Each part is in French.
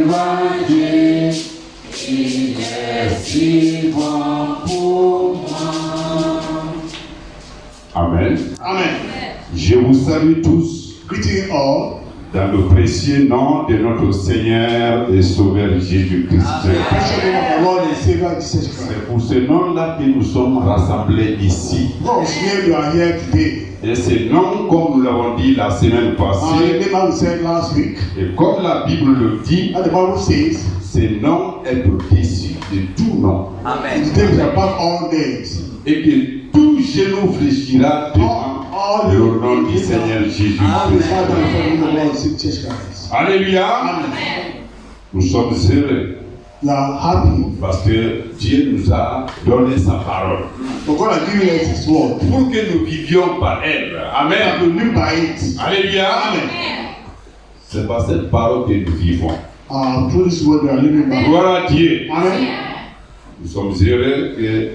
ranger, il est si bon pour moi. Amen. Amen. Je vous salue tous Greeting all. dans le précieux nom de notre Seigneur et Sauveur Jésus-Christ. Precious name of the Lord and Savior Jesus Christ. C'est pour ce nom-là que nous sommes rassemblés ici. God's name you are here today. Et ce nom, comme nous l'avons dit la semaine The passée, name I said last week. et comme la Bible le dit, And the Bible says, ce nom est au-dessus de tout nom. His name is above all names. Et que tout genou fléchira devant le nom du Seigneur Jésus. All the Father and Son in the Lord Jesus Christ. Alléluia. Amen. Nous sommes heureux We are happy. parce que Dieu nous a donné sa parole For God has given us His word. pour que nous vivions par elle. And Amen. we live by it. Alléluia. Amen. C'est par cette parole que nous vivons. Through this word we are living by. Gloire à Dieu. Amen. Nous sommes heureux que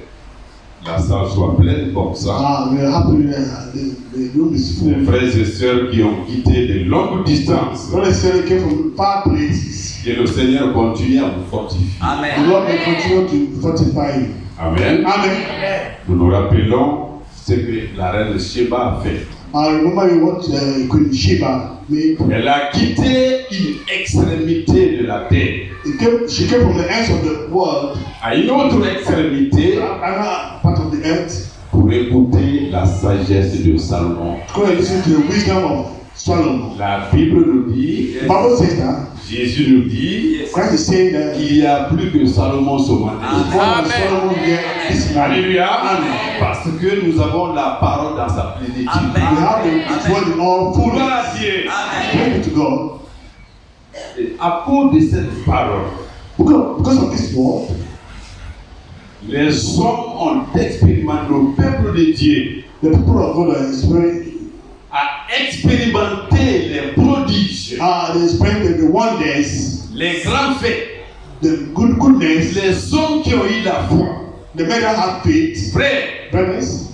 la salle soit pleine comme ça. We are happy that the room is Les full. frères et sœurs qui ont quitté de longues distances, God has said they came from far places. que le Seigneur continue à vous fortifier. The Lord may continue to fortify you. Amen. Amen. Nous nous rappelons ce que la reine Sheba a fait. I remember what Queen Sheba made. Elle a quitté une extrémité de la terre She came from the ends of the world, à une autre extrémité another part of the earth, pour écouter la sagesse de Salomon. to go and listen to the wisdom of Solomon. La Bible nous dit, The Bible says that Jésus nous dit Christ is saying that qu'il y a plus que Salomon ce matin. God and Solomon here this morning. Alléluia. Amen. Parce que nous avons la parole dans sa plénitude. We have the word in all Gloire fullness. à Dieu. Thank you to God. Et à cause de cette parole, Because of this word, les hommes ont expérimenté, le peuple de Dieu the people of God are experiencing a expérimenté les prodiges, they experience the wonders, les grands faits, the goodness, les hommes qui ont eu la foi. the men that have faith. Frère, Brothers,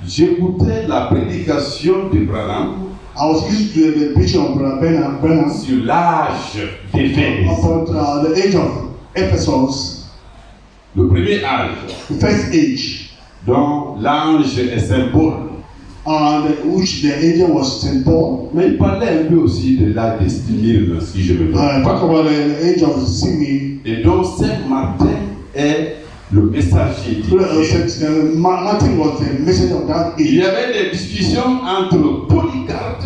j'écoutais la prédication de Branham I was listening to the preaching of Brother Branham sur l'âge d'Éphèse. about the age of Ephesus, Le premier âge the first age, dont l'ange est symbole. which the angel was St. Paul. Mais il parlait un peu aussi de l'âge de Smyrne, si je me trompe Talk pas. about the age of Simeon. Et donc Saint Martin est le messager de Dieu. Martin was the message of that Il y age. avait des discussions entre Polycarpe,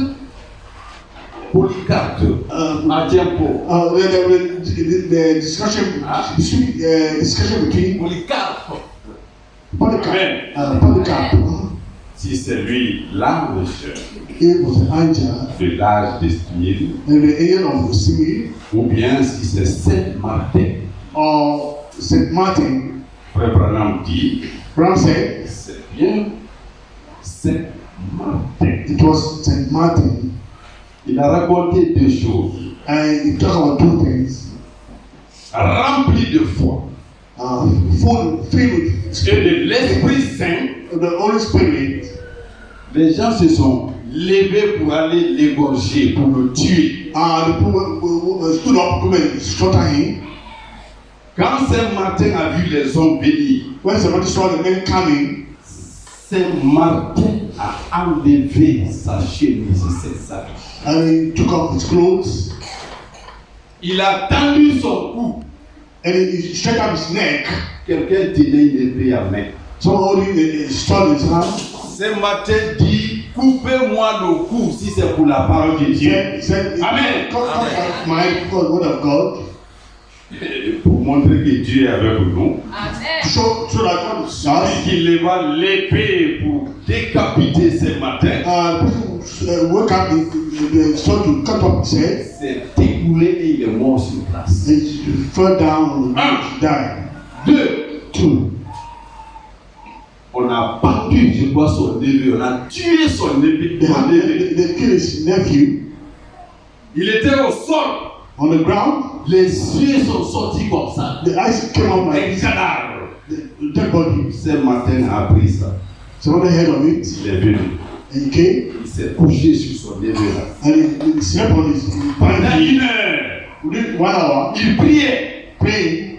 Adiampo, The discussion between Polycarpe. Polycarp. Si c'est lui l'ange It was an angel, de l'âge de Smyrne, and the angel of Simeon, ou bien si c'est Saint Martin. or St. Martin. Frère Branham dit, Brown said c'est bien Saint Martin. it was St. Martin, Il a raconté deux choses, and he talked about two things. remplies de foi Filled with et de l'Esprit Saint. the Holy Spirit. Les gens se sont levés pour aller l'égorger, pour le tuer. The people stood up to come and slaughter him. Quand Saint Martin a vu les hommes venir, When somebody saw the men coming, Saint Martin a enlevé sa chemise, ses habits. and he took off his clothes, Il a tendu son cou. and he stretched out his neck. Quelqu'un tenait une épée à main. Someone holding a sword in his hand. Saint Martin dit, coupez-moi le cou si c'est pour la parole de Dieu. He said, Amen. Come out my word of God. Pour montrer que Dieu est avec nous. To show that God is us. Il leva l'épée pour décapiter Saint Martin. People woke up the sword to cut off his head. C'est écoulé et il est mort sur place. He fell down and died. 2. On a battu, je crois, son neveu. On a tué son neveu. They killed his nephew Il était au sol. on the ground. Les yeux sont sortis comme ça. The eyes came out Un like cadavre. the dead body. Saint Martin a appris ça. Somebody heard of it, Il est venu. and he came, Il s'est couché sur son neveu là. and he slept on his Pendant body 1 heure. within 1 hour, il priait. praying,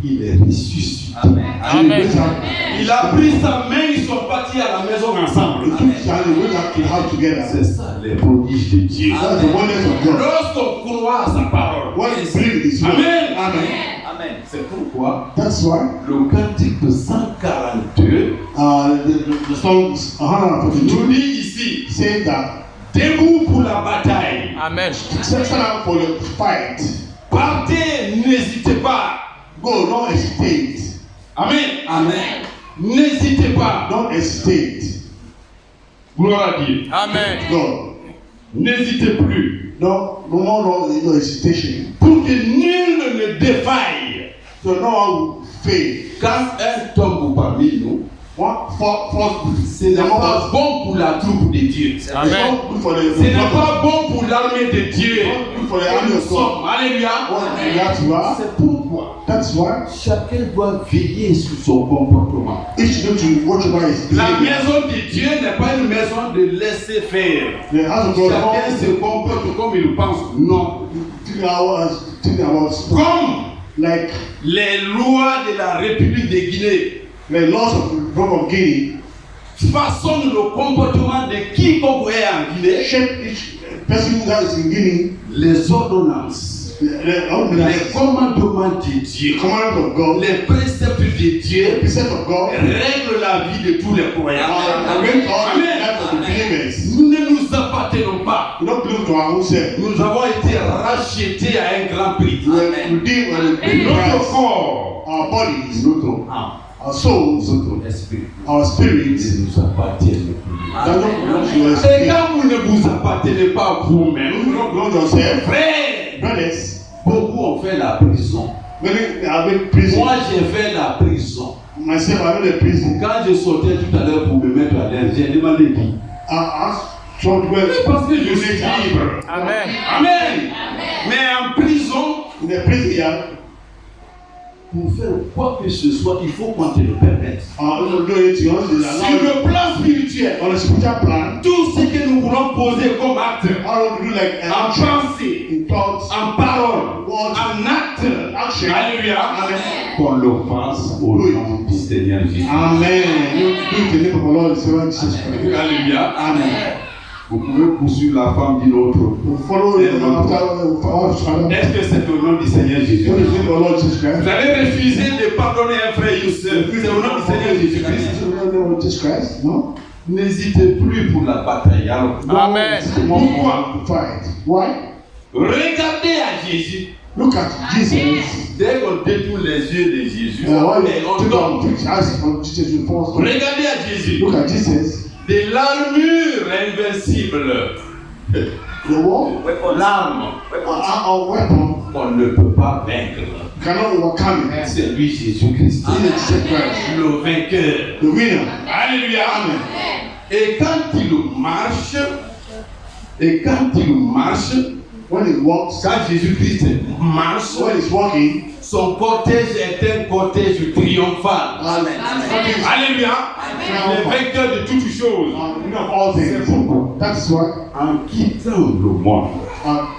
Il est ressuscité. Amen. Il a pris sa main, ils sont partis à la maison ensemble. He took his hand and went up to the house together. C'est ça les prodiges de Dieu. That's the wonders of God. Lorsqu'on croit à sa parole. When you believe in His word. Amen. Amen. C'est pourquoi That's why le cantique de 142 the song 142 nous dit ici, saying that debout pour la bataille. Amen. stand up for the fight. Partez, n'hésitez pas. Go, don't hesitate. Amen. N'hésitez pas. Don't hesitate. Gloire à Dieu. Amen. Go. N'hésitez plus. No more hesitation. Pour que nul ne défaille. So no one will fail. Quand un tombe parmi nous, ce n'est pas bon pour la troupe de Dieu. Amen. Ce n'est pas bon pour l'armée de Dieu. For the army of God. Alléluia. C'est pourquoi That's why chacun doit veiller sur son comportement. each need to watch over his La behavior. maison de Dieu n'est pas une maison de laisser faire. The house of God. Chacun se comporte comme il pense. Non. Think about Comme like les lois de la République de Guinée the laws of the Republic of Guinea façonnent le comportement de quiconque est en Guinée. shape each person that is in Guinea. Les ordonnances, les commandements de Dieu, The commandments of God, les préceptes de the Dieu precepts of God, règlent la vie de tous les croyants. arrange all the Amen. life of the believers. Nous ne nous appartenons pas. We don't belong to our own self. Nous avons été rachetés à un grand prix. We are redeemed by the big Notre price. corps, Our bodies, notre âme, our souls, notre esprit our spirits, ne nous appartiennent plus. that don't belong to your Et spirit. quand vous ne vous appartenez pas You vous-même, don't belong to yourself. frère, Brothers, beaucoup ont fait la prison. many have been prison. Moi, j'ai fait la prison. Myself, I've been in prison. Quand je sortais tout à l'heure pour me mettre à l'aise, j'ai demandé qui. I asked some people. Parce que je suis libre. Amen. Amen. Mais en prison, In the prison here, pour faire quoi que ce soit, il faut qu'on te le permette. do it, you know, they Sur allow le plan spirituel, on a spiritual plan. tout ce que nous voulons poser comme acte, How do you do like an en action pensée, in thoughts? en parole, Words, en acte, action. alléluia, Amen. qu'on le fasse au nom du Seigneur Jésus. Amen. You do it in the name of our Lord and Savior Jesus Christ. Alléluia. Amen. Vous pouvez poursuivre la femme d'une autre. We follow him after our Father. Est-ce que c'est au nom du Seigneur Jésus? What is it, our Lord Jesus Christ? Vous avez refusé de pardonner un frère et une sœur. C'est au nom du Seigneur Jésus-Christ. Is it the name of Jesus Christ? No. N'hésitez plus pour la bataille. Alors, Amen. Pourquoi? Fight. Why? regardez à Jésus. Look at Jesus. Dès qu'on détourne les yeux de Jésus, Why et on you tombe. take your eyes from Jesus? You fall. Regardez à Jésus. Look at Jesus. De l'armure invincible. The wall. L'arme Our weapon qu'on ne peut pas vaincre. cannot overcome it. C'est lui Jésus-Christ. Jesus Christ, Le vainqueur. the winner. Alléluia. Amen. Et quand il marche, When he walks, quand Jésus-Christ marche, when he's walking, son cortège est un cortège triomphal. Amen. Alléluia. Le vainqueur de toutes choses. Winner of all things. That's why En quittant le monde,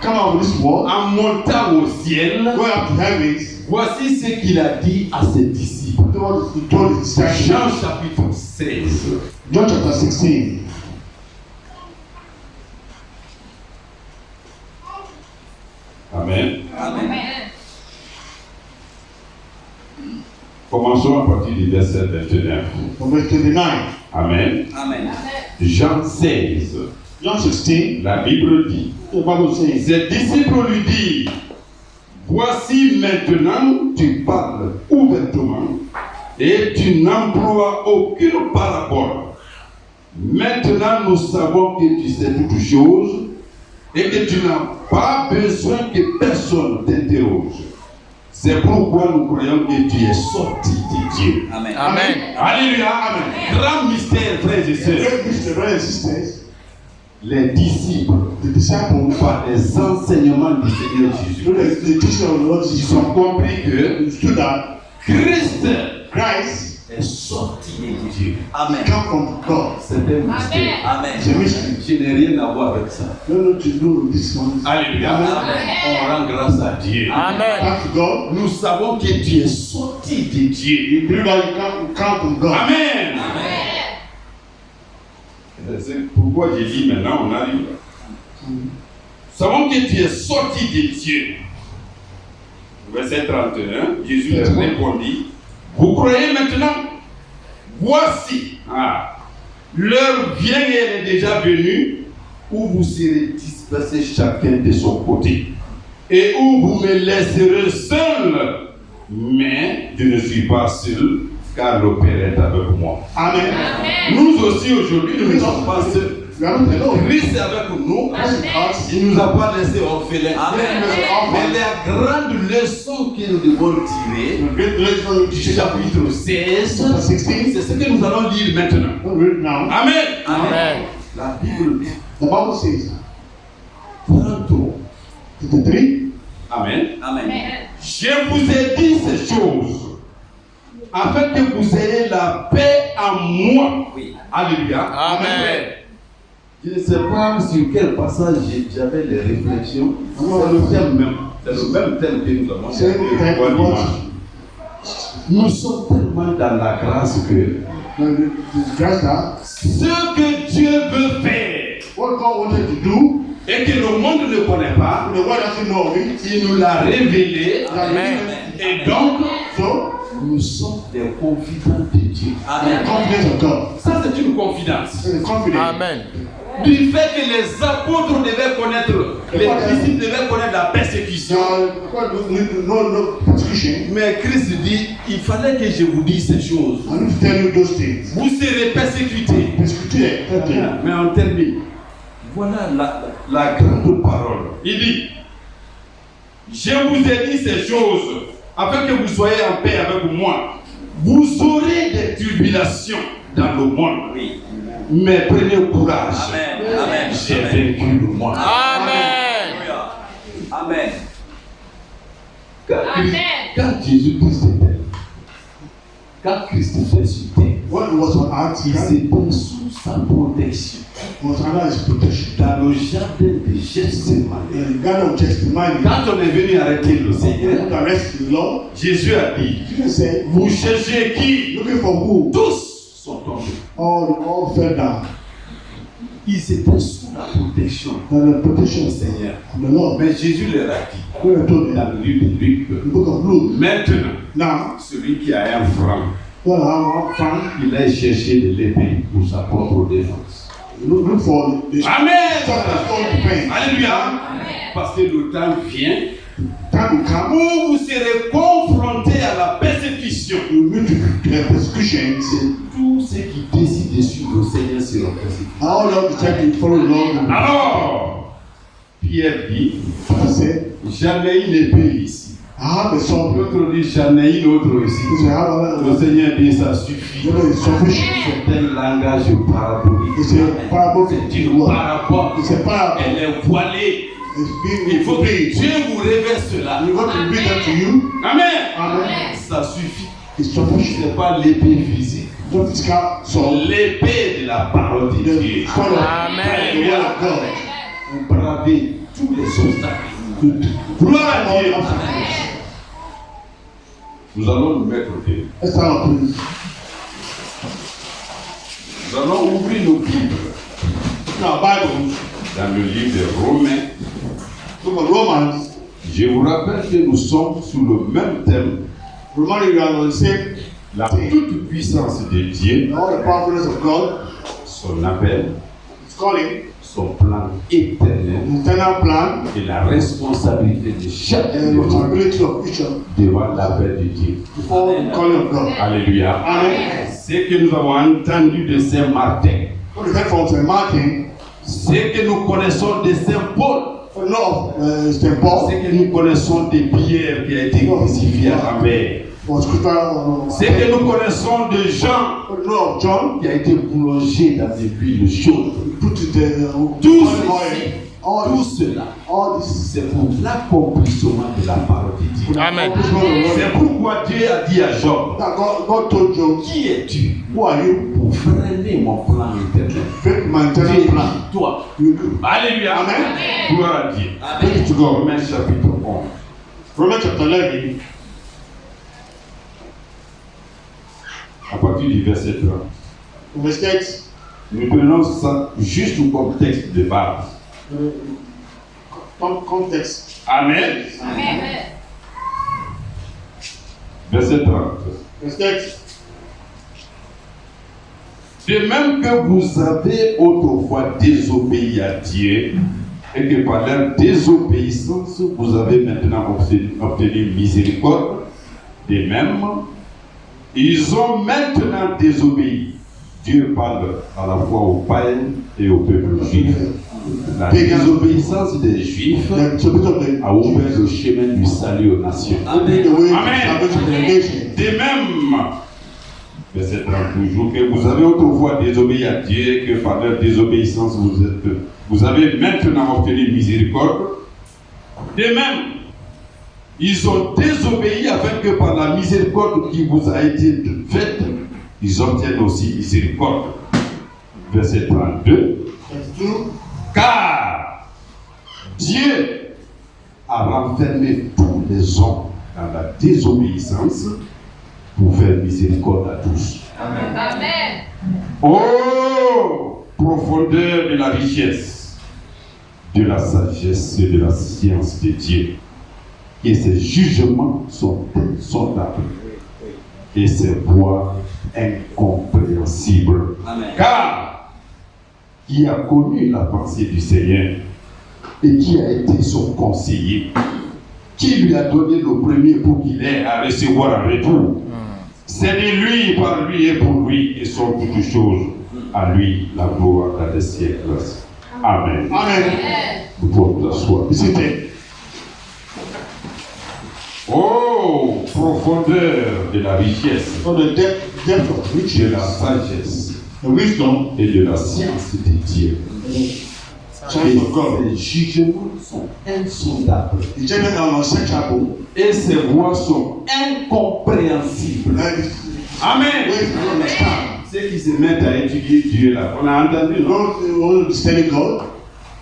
come out of this world, en montant au ciel, go up to heavens. voici ce qu'il a dit à ses disciples. He told his disciples. Jean chapitre 16. John chapter 16. Amen. Commençons à partir du verset 29. From verse 29. Amen. Jean 16. John 16. La Bible dit, The Bible says, ses disciples lui disent, voici maintenant tu parles ouvertement et tu n'emploies aucune parabole. Maintenant nous savons que tu sais toutes choses et que tu n'as pas besoin que personne t'interroge. C'est pourquoi nous croyons que tu es sorti de Dieu. Amen. Alléluia. Amen. Grand mystère, frères et the sœurs. great mystery, brothers and sisters, Les disciples, the disciples, par les enseignements du Seigneur Jésus, through the teaching of the Lord ils Jesus, ont compris que understood that Christ Christ est sorti de Dieu. Amen. come from God. C'est un mystère. Amen. It's a mystery. Je n'ai rien à voir avec ça. No need to do with this one. Alléluia. On rend grâce à Dieu. Amen. Thanks to God. Nous savons que tu es sorti de Dieu. You believe that you come from God. Amen. C'est pourquoi j'ai dit maintenant, on arrive. Nous savons que tu es sorti de Dieu. Verset 31, Jésus leur répondit, vous croyez maintenant? Voici, l'heure vient et elle est déjà venue, où vous serez dispersés chacun de son côté, et où vous me laisserez seul. Mais je ne suis pas seul, car le Père est avec moi. Amen. Nous aussi aujourd'hui, nous ne sommes pas seuls. We are not alone. Christ est avec nous. Us. Il ne nous a pas laissé orphelins. Amen. Mais la grande leçon que nous devons tirer The great lesson du you should have chapitre 16, chapter 16. c'est ce que nous allons lire maintenant. Don't read it now. Amen. Amen. La Bible dit The Bible says, 33. 53. Amen. Amen. Je vous ai dit ces choses afin que vous ayez la paix en moi. Oui. Alléluia. Amen. Je ne sais pas sur quel passage j'avais les réflexions. C'est le thème même. C'est le même thème que nous avons. C'est le thème que nous avons. Nous sommes tellement dans la grâce que The grass that ce que Dieu veut faire what God wanted to do, et que le monde ne connaît pas, the world doesn't know of it. il nous l'a révélé. Amen. Et donc, So, nous sommes des confidents de Dieu. the Amen. confidence of God. Ça, c'est une confidence. The confidence. Amen. Du fait que les apôtres devaient connaître, les disciples devaient connaître la persécution. God need to know no persecution. Mais Christ dit, il fallait que je vous dise ces choses. I need to tell you those things. Vous serez persécutés. Persecuted. Okay. Mais on termine. Voilà la grande parole. Il dit, je vous ai dit ces choses afin que vous soyez en paix avec moi. Vous aurez des tribulations dans le monde. Oui. Mais prenez courage. Amen. Amen. J'ai vaincu le monde. Amen. Alléluia. Amen. Quand Jésus-Christ était, quand Christ était sur terre, When he was on earth, il he s'était sous sa protection. was under his protection. Dans le jardin de Gethsemane. The Garden of Gethsemane, Quand on est venu arrêter le Seigneur, to arrest the Lord, Jésus a dit, Jesus said, vous cherchez qui? looking for who? Tous sont tombés. All fell down. Ils étaient sous la protection By the protection du of Seigneur. the Lord. Mais Jésus leur a dit, When I told dans them, le livre de Luc, the book of Luke, maintenant, now, celui qui a un franc, well, I found, il a cherché de l'épée pour sa propre défense. look for the Amen. stuff that's all depends. Alléluia. Parce que le temps vient Time will come, où vous serez confrontés à la persécution. you meet the persecutions. Tous ceux qui décident de suivre le Seigneur seront persécutés. All of the time you follow the Lord. Alors, Pierre dit, I said, j'en ai une épée ici. I have a sword. L'autre dit, j'en ai une autre ici. He said, I have Le a Seigneur dit, ça suffit. You know, it's sufficient. C'est un langage parabolique. It's a parable. C'est une parabole. It's a parable. Elle est voilée. It's Il being faut que read. Dieu vous révèle cela. You want to read that to you? Amen. Amen. Ça suffit. It's Ce sufficient. n'est pas l'épée physique. Not physical sword. L'épée de la parole de Dieu. The sword of Amen. the word of God. Vous bravez tous les obstacles. Gloire à Dieu. Nous allons nous mettre au pied. Let's start off, please. Nous allons ouvrir nos Bibles Now, Bible, dans le livre des Romains. book of Romans, Je vous rappelle que nous sommes sous le même thème, remind you are on the same la toute puissance de Dieu, all the powerfulness of God, son appel, His calling, son plan éternel the eternal plan, et la responsabilité de chaque and the individu responsibility of each other devant l'appel de Dieu. before the calling of God. Alléluia. Amen. Ce que nous avons entendu de Saint Martin, What we heard from St. Martin, ce que nous connaissons de Saint Paul, for the law of St. ce Paul, que nous connaissons de Pierre qui a été crucifié à la mer, was crucified, ce que nous connaissons de Jean for the law of John, qui a été plongé dans des huiles chaudes. put it Tous oil, ici, Tout cela, all this c'est pour l'accomplissement de la parole de Dieu. Amen. C'est pourquoi Dieu a dit à Job, that God told Job, qui es-tu who are you? pour freiner mon plan éternel? Break my Dieu eternal dit, plan. toi. You do. Alléluia. Amen. Gloire à Dieu. Thank you to God. Romains chapitre 11. Romans chapter 11, À partir du verset 30. verse 10. Nous prenons ça juste comme texte de base. Context. Amen. Verset 30. Verse 10. De même que vous avez autrefois désobéi à Dieu, et que par leur désobéissance, vous avez maintenant obtenu miséricorde, de même, ils ont maintenant désobéi. Dieu parle à la fois aux païens et au peuple juif. La désobéissance des Juifs a ouvert le chemin du salut aux nations. Open the way to Amen. salvation to the nation. De même, verset 30 toujours, que vous avez autrefois désobéi à Dieu et que par leur désobéissance vous avez maintenant obtenu miséricorde. De même, ils ont désobéi afin que par la miséricorde qui vous a été faite, ils obtiennent aussi miséricorde. Verset 32. Car Dieu a renfermé tous les hommes dans la désobéissance pour faire miséricorde à tous. Amen. Oh, profondeur de la richesse, de la sagesse et de la science de Dieu. Et ses jugements sont insondables et ses voies incompréhensibles. Amen. Car qui a connu la pensée du Seigneur et qui a été son conseiller, qui lui a donné le premier pour qu'il ait à recevoir en retour. C'est de lui, par lui et pour lui, et sont toutes choses. À lui la gloire dans les siècles. Amen. Amen. Vous pouvez vous asseoir. Be seated. Oh, profondeur de la richesse, For the depth of de riches, la sagesse the wisdom, et de la science de Dieu. the chance of God. Et ses jugements sont insondables. The judgment are unsearchable. Et ses voies sont incompréhensibles. And Amen. ways to understand. Ceux qui se mettent à étudier Dieu là, on a entendu, non? Those who want to study God,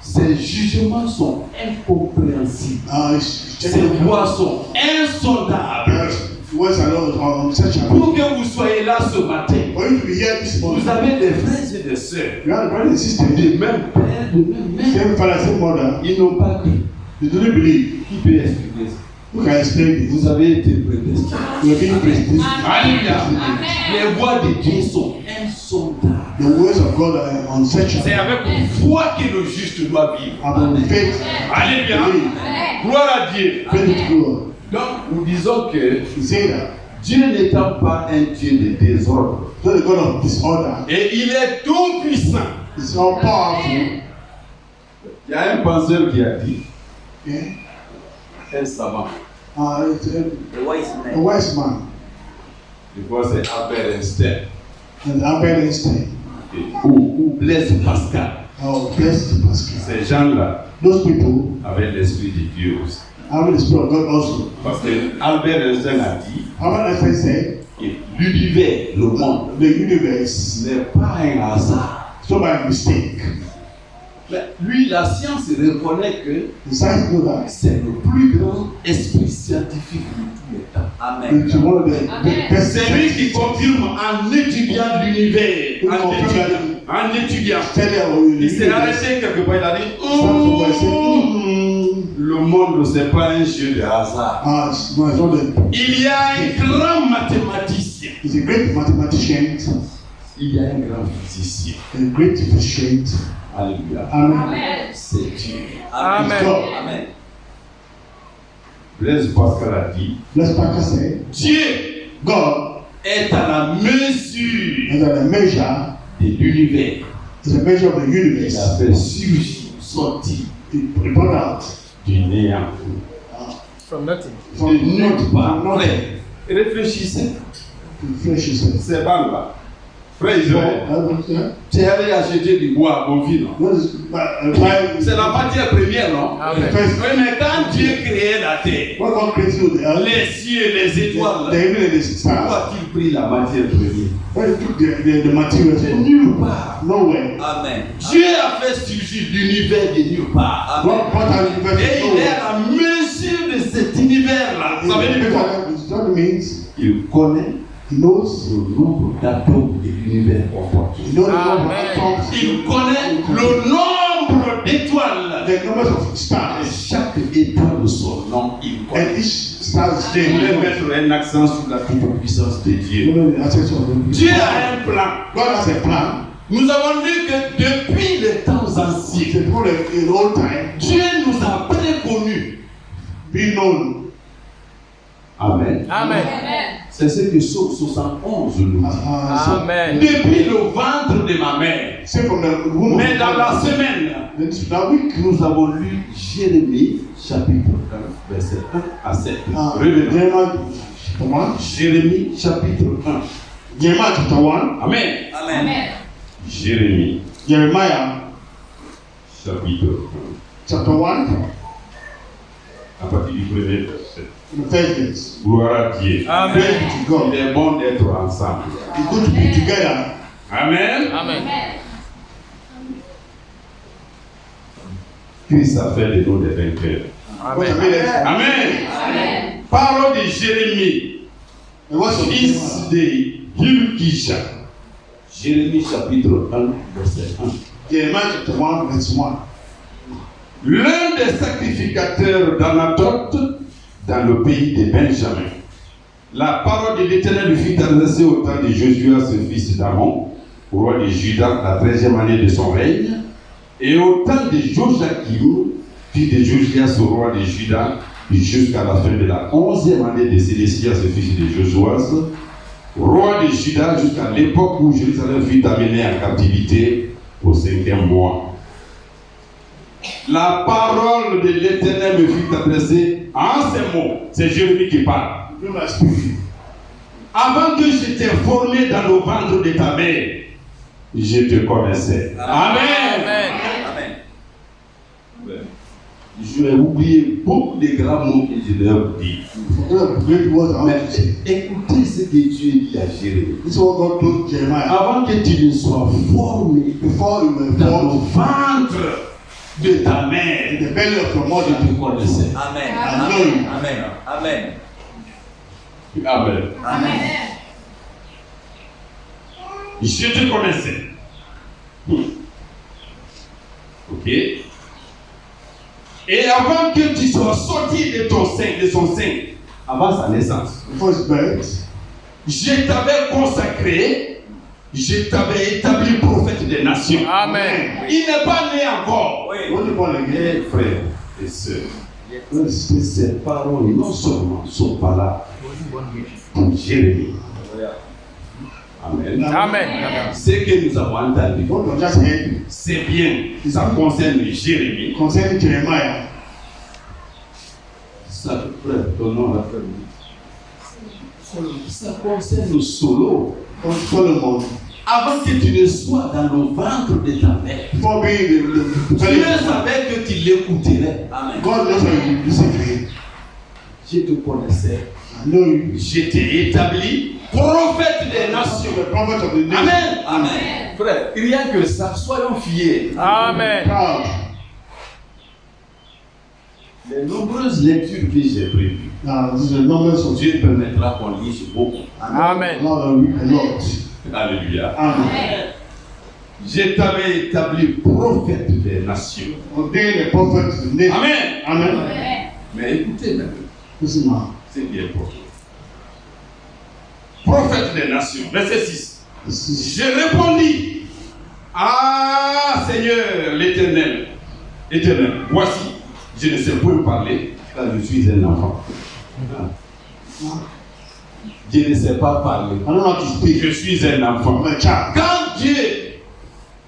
Ses jugements sont incompréhensibles. Ses checking voies sont insondables. words are not unsearchable. Pour que vous soyez là ce matin, For you to be here this morning, vous avez des frères et des sœurs, you have brothers and sisters, des mêmes pères, de même mère. same father, same mother. Ils n'ont pas cru. They don't believe. Qui peut expliquer ça? Who can explain this? Vous avez été prédestinés. You are being predestined. Alléluia. Les voies de Dieu sont insondables. The words of God are C'est unsearchable. avec foi que le juste doit vivre. About faith, Alléluia. believe, Gloire à Dieu. faith to God. Donc, nous disons que He say that. Dieu n'étant pas un Dieu de désordre, So the God of disorder et il est tout puissant. is all powerful. Il y a un penseur qui a dit, Yeah. un savant, It's The wise a man. wise man. je crois que c'est Albert Einstein, And Albert Einstein. ou Blaise Pascal. Oh, blessed Pascal. Ces gens-là Those people avaient l'esprit de Dieu aussi. have the Spirit of God also. Parce que Albert Einstein a dit Albert Einstein said, que l'univers, le monde, the universe, n'est pas un hasard. so by mistake. Mais lui, la science reconnaît que The science know that c'est le plus grand esprit scientifique de tous les temps. Amen. it's one of the best. C'est lui qui confirme en étudiant l'univers, Il confirme en étudiant. Study our Il s'est universe. arrêté quelque part, il a dit, Some people say, le monde, c'est pas un jeu de hasard. it's not the, Il y a un grand mathématicien, he's a great mathematician, il y a un grand physicien. a great physician. Alléluia. Amen. C'est Dieu. Amen. God. Amen. Blaise Pascal a dit, Let's Pascal say, Dieu God est à la mesure is a measure, de l'univers. is a measure of the Il a universe. fait surgir, sortir He brought out du néant. From nothing. from De nulle not part. from nothing. Réfléchissez, To flesh himself. ces bancs-là, Frère Israël, tu es allé acheter du bois à Bonfils, non? C'est la matière première, non? Amen. Oui, mais quand Dieu créait la terre, les cieux et les étoiles, où a-t-il pris la matière première? C'est nulle part. Amen. Dieu a fait surgir l'univers de nulle part. Et il est à la mesure de cet univers-là. Ça veut dire quoi? Il connaît le nombre d'atomes de l'univers comporté. Il connaît le nombre d'étoiles. Et chaque étoile de son nom, il connaît. Je voulais mettre un accent sur la toute-puissance de Dieu. Dieu a un plan. Nous avons vu que depuis les temps anciens, Dieu nous a préconnus. Amen. Amen. C'est ce que Psaume 71 nous dit. Amen. Depuis le ventre de ma mère. Mais dans la semaine, nous avons lu Jérémie chapitre 1, verset 1 à 7. Revenons. Jérémie chapitre 1. Amen. Amen. Jérémie Jeremiah chapitre 1. chapter 1, À partir du premier verset. the first verse. Gloire à Dieu. Amen. Praise be to God. Il est bon d'être ensemble. It's good to be together. Amen. Amen. Christ a fait de nous des vainqueurs. What I Amen. mean is, Amen. Amen. Parole de Jérémie, what's the fils de Hilkisha. Jérémie chapitre 1, verset 1. Jeremiah chapter 1, verse 1. L'un des sacrificateurs d'Anatote dans le pays de Benjamin. La parole de l'Éternel fut adressée au temps de Josué, ce fils d'Amon, roi de Juda, la 13e année de son règne, et au temps de Joachim, fils de Josias, roi de Juda, jusqu'à la fin de la 11e année de Sédécias, ce fils de Josuas, roi de Juda, jusqu'à l'époque où Jérusalem fut amenée en captivité au 5e mois. La parole de l'Éternel me fut adressée en ces mots. C'est Jérémie qui parle. Avant que je t'ai formé dans le ventre de ta mère, je te connaissais. Amen. Amen. Je vais oublier beaucoup de grands mots que je leur dis. Great words I Mais want to say. écoutez ce que Dieu dit à Jérémie. This is what God told Jeremiah. Avant que tu ne sois formé Before you were dans le born ventre de ta in mère, the belly of your je mother, te connaissais. Amen. Amen. Amen. Amen. Amen. Amen. Je te connaissais. Ok. Et avant que tu sois sorti de ton sein, de son sein, avant sa naissance, before his birth, je t'avais consacré, je t'avais établi prophète des nations. Amen. Il n'est pas né encore. Oui. only born again. Mes frères et sœurs, ces paroles non seulement sont pas là pour Jérémie. Amen. Amen. Ce que nous avons entendu, What we just heard c'est bien, ça concerne Jérémie. concerning Jeremiah. Ça, frère, ton nom la frère. Ça concerne le solo. On Solomon, Avant que tu ne sois dans le ventre de ta mère, before being the Dieu belly of your mother, savait que tu l'écouterais. Amen. God knows how you listen to him. Je te connaissais. I know you. Je t'ai établi prophète des nations. The prophet of the nation. Amen. Amen. Frère, rien que ça, soyons fiers. Amen. Proud. Les nombreuses lectures que j'ai prévues, Now, this is the numbers of Dieu permettra qu'on lise beaucoup. Amen. Lord, a lot. Alléluia. Amen. Je t'avais établi prophète des nations. Ordain a prophet to the nation. Amen. Amen. Mais écoutez maintenant Listen now. ce qui est important. Prophète des nations. Verset 6. This is Je répondis, ah Seigneur l'Éternel, Éternel, voici, je ne sais point parler car je suis un enfant. Je ne sais pas parler, I don't know how to speak. je suis un enfant. I'm a child. Quand Dieu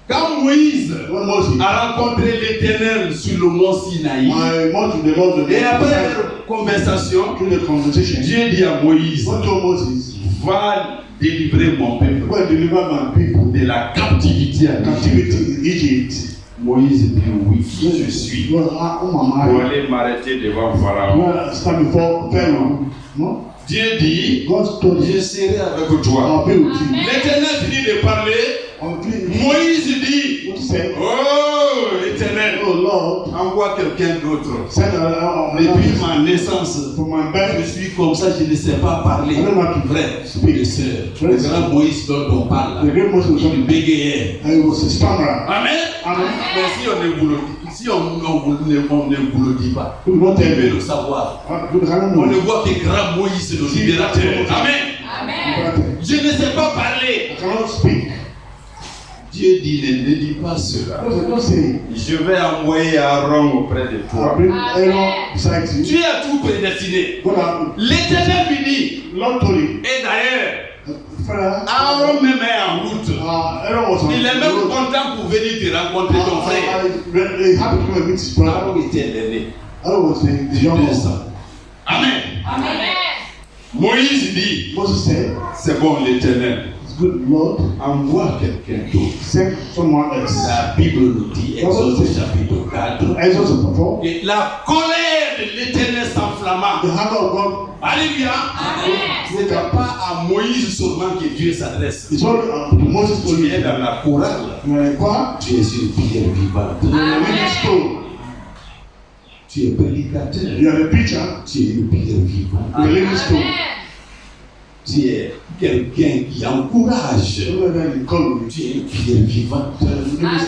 Quand Moïse When Moses, a rencontré l'Éternel sur le mont Sinaï, I want to the Lord et après leur conversation, to the conversation. Dieu dit à Moïse, God told Moses, va délivrer mon peuple go and deliver my people de la captivité à captivity l'Égypte. in Egypt. Moïse dit oui, je suis. Well, Pour aller m'arrêter devant Pharaon. stand before Pharaoh. No? Dieu dit, God told je you, serai avec toi. I'll be with you. L'Éternel finit de parler. Until Moïse dit, what say, oh Éternel, oh Lord, envoie quelqu'un d'autre. send Depuis ma naissance, from my je bed. suis comme ça, je ne sais pas parler. Vrai, frères et sœurs. Le grand Moïse dont on The parle, great Moses was il bégayait. and he was a stammerer. Amen. Amen. Mais si on ne vous le dit, si on ne vous le dit pas, We will not vous tell devez you. le savoir. We cannot On ne know. voit que grand Moïse, le libérateur. Amen. Amen. Je ne sais pas parler. I cannot speak. Dieu dit, ne dis pas cela. Don't say, Je vais envoyer Aaron auprès de I'll toi. bring Aaron beside you. Dieu a tout prédestiné. God have, L'Éternel lui dit, Lord told him, et d'ailleurs, Father, Aaron même est en route. Aaron was on Il est the même road. content pour venir te rencontrer ton frère. I happy to come and meet his brother. Aaron était l'aîné. Aaron was the young Deux one. ans. Amen. Amen. Moïse dit, Moses said, c'est bon l'Éternel. it's good, Lord, Envoie quelqu'un d'autre. send someone else. La Bible nous dit, Exode chapitre 4. Exodus chapter 4. Et la colère de l'Éternel s'enflamma. The hunger of God, Alléluia. Ce n'est pas à Moïse seulement que Dieu s'adresse. it's all to Moses told Tu me. es dans la chorale. Mais quoi? Tu es une pierre vivante. Living stone. Tu es prédicateur. You are a preacher. Tu es une pierre vivante. You are a living stone. Tu es quelqu'un qui encourage. Whoever you call me, Tu es une pierre vivante. Amen.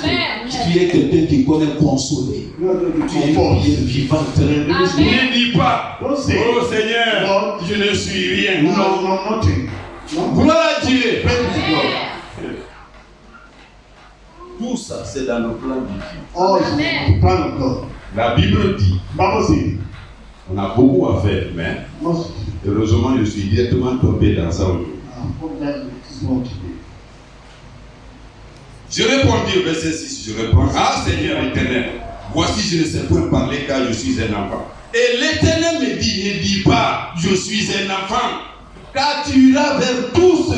Tu es quelqu'un qui connaît consoler. you are the Tu es une comfort. pierre vivante. Ne dis pas, Don't say, oh Seigneur, Lord, je ne suis rien. no, Non. no, nothing. No? Gloire à Dieu. Praise to God. Tout ça, c'est dans le plan de Dieu. All is the plan of God. La Bible dit, Bible says, on a beaucoup à faire, mais most heureusement, je suis directement tombé dans ça aujourd'hui. this world today. Je répondis au verset 6, je réponds, ah Seigneur éternel, voici je ne sais point parler car je suis un enfant. Et l'Éternel me dit, ne dis pas, je suis un enfant, car tu iras vers tous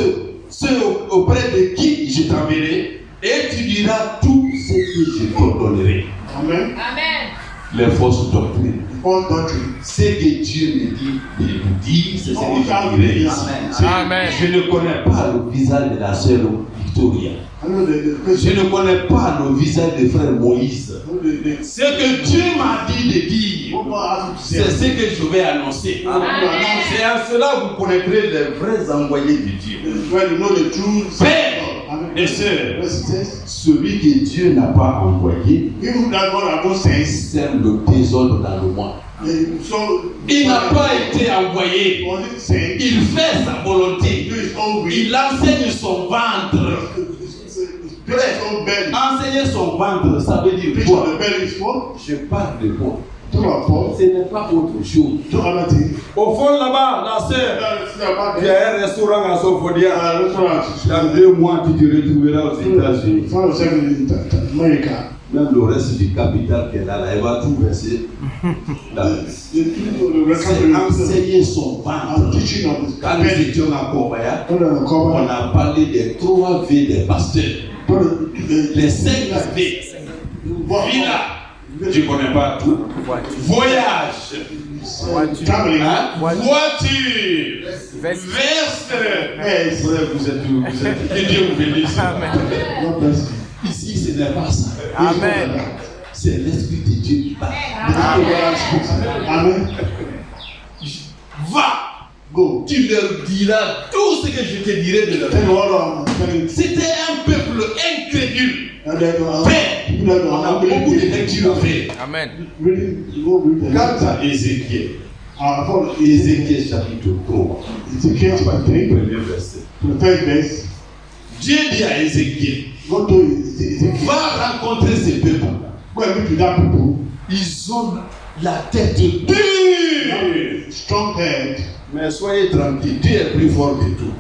ceux auprès de qui je t'enverrai, et tu diras tout ce que je t'ordonnerai. Amen. Amen. Les fausses doctrines. False doctrine. Ce que Dieu me dit de vous dire, c'est ce que je dirai ici. Amen. Je ne connais pas le visage de la sœur Victoria. I know the Je question. ne connais pas le visage de frère Moïse. I know the Ce que Dieu m'a dit de dire, what God asked you c'est to ce say. que je vais annoncer. Amen. C'est en cela que vous connaîtrez les vrais envoyés de Dieu. When you know the true Père Amen. et sœurs, Yes, it says, celui que Dieu n'a pas envoyé even that God has not sent, sème le désordre dans le monde. so Il n'a pas été envoyé. was it sent? Il fait sa volonté. Do his own will. Il enseigne son ventre. This is own belly. Enseigner son ventre, ça veut dire Preach quoi? on the belly is what? Je parle de quoi? Talk about Paul. Ce n'est pas autre chose. Do other things. Au fond là-bas, la sœur, It's about il y a un restaurant à Sofodia. restaurant. Dans 2 mois, tu te retrouveras aux États-Unis. Found yourself in America. Même le reste du capital qu'elle a là, elle va tout verser. C'est enseigner son I'm ventre. teaching on this. Quand nous étions à Kobaya, Put on the on cover. a parlé des 3 V des pasteurs. Les 5 V. Villa, je ne connais pas tout. Voyage, Traveling. hein? Voiture. Voiture, Veste. veste. Yes. Vous êtes où? Que Dieu vous bénisse. God bless you. Ici, ce n'est pas ça. Amen. C'est l'Esprit de Dieu qui parle. Amen. Va, Go. tu leur diras tout ce que je te dirai de leur Tell père. what I'm telling you. C'était un peuple incrédule. And then Père, on a beaucoup de lectures à faire. Amen. reading, go read the Quant à Ézéchiel, for Ézéchiel chapitre 3, Ezekiel chapter 3, premier verset. the first verse. Dieu dit à Ézéchiel, Go to Ezekiel. va rencontrer ces peuples. Go and meet with that people. Ils ont la tête dure. strong head. Mais soyez tranquille, Dieu est plus fort que tout.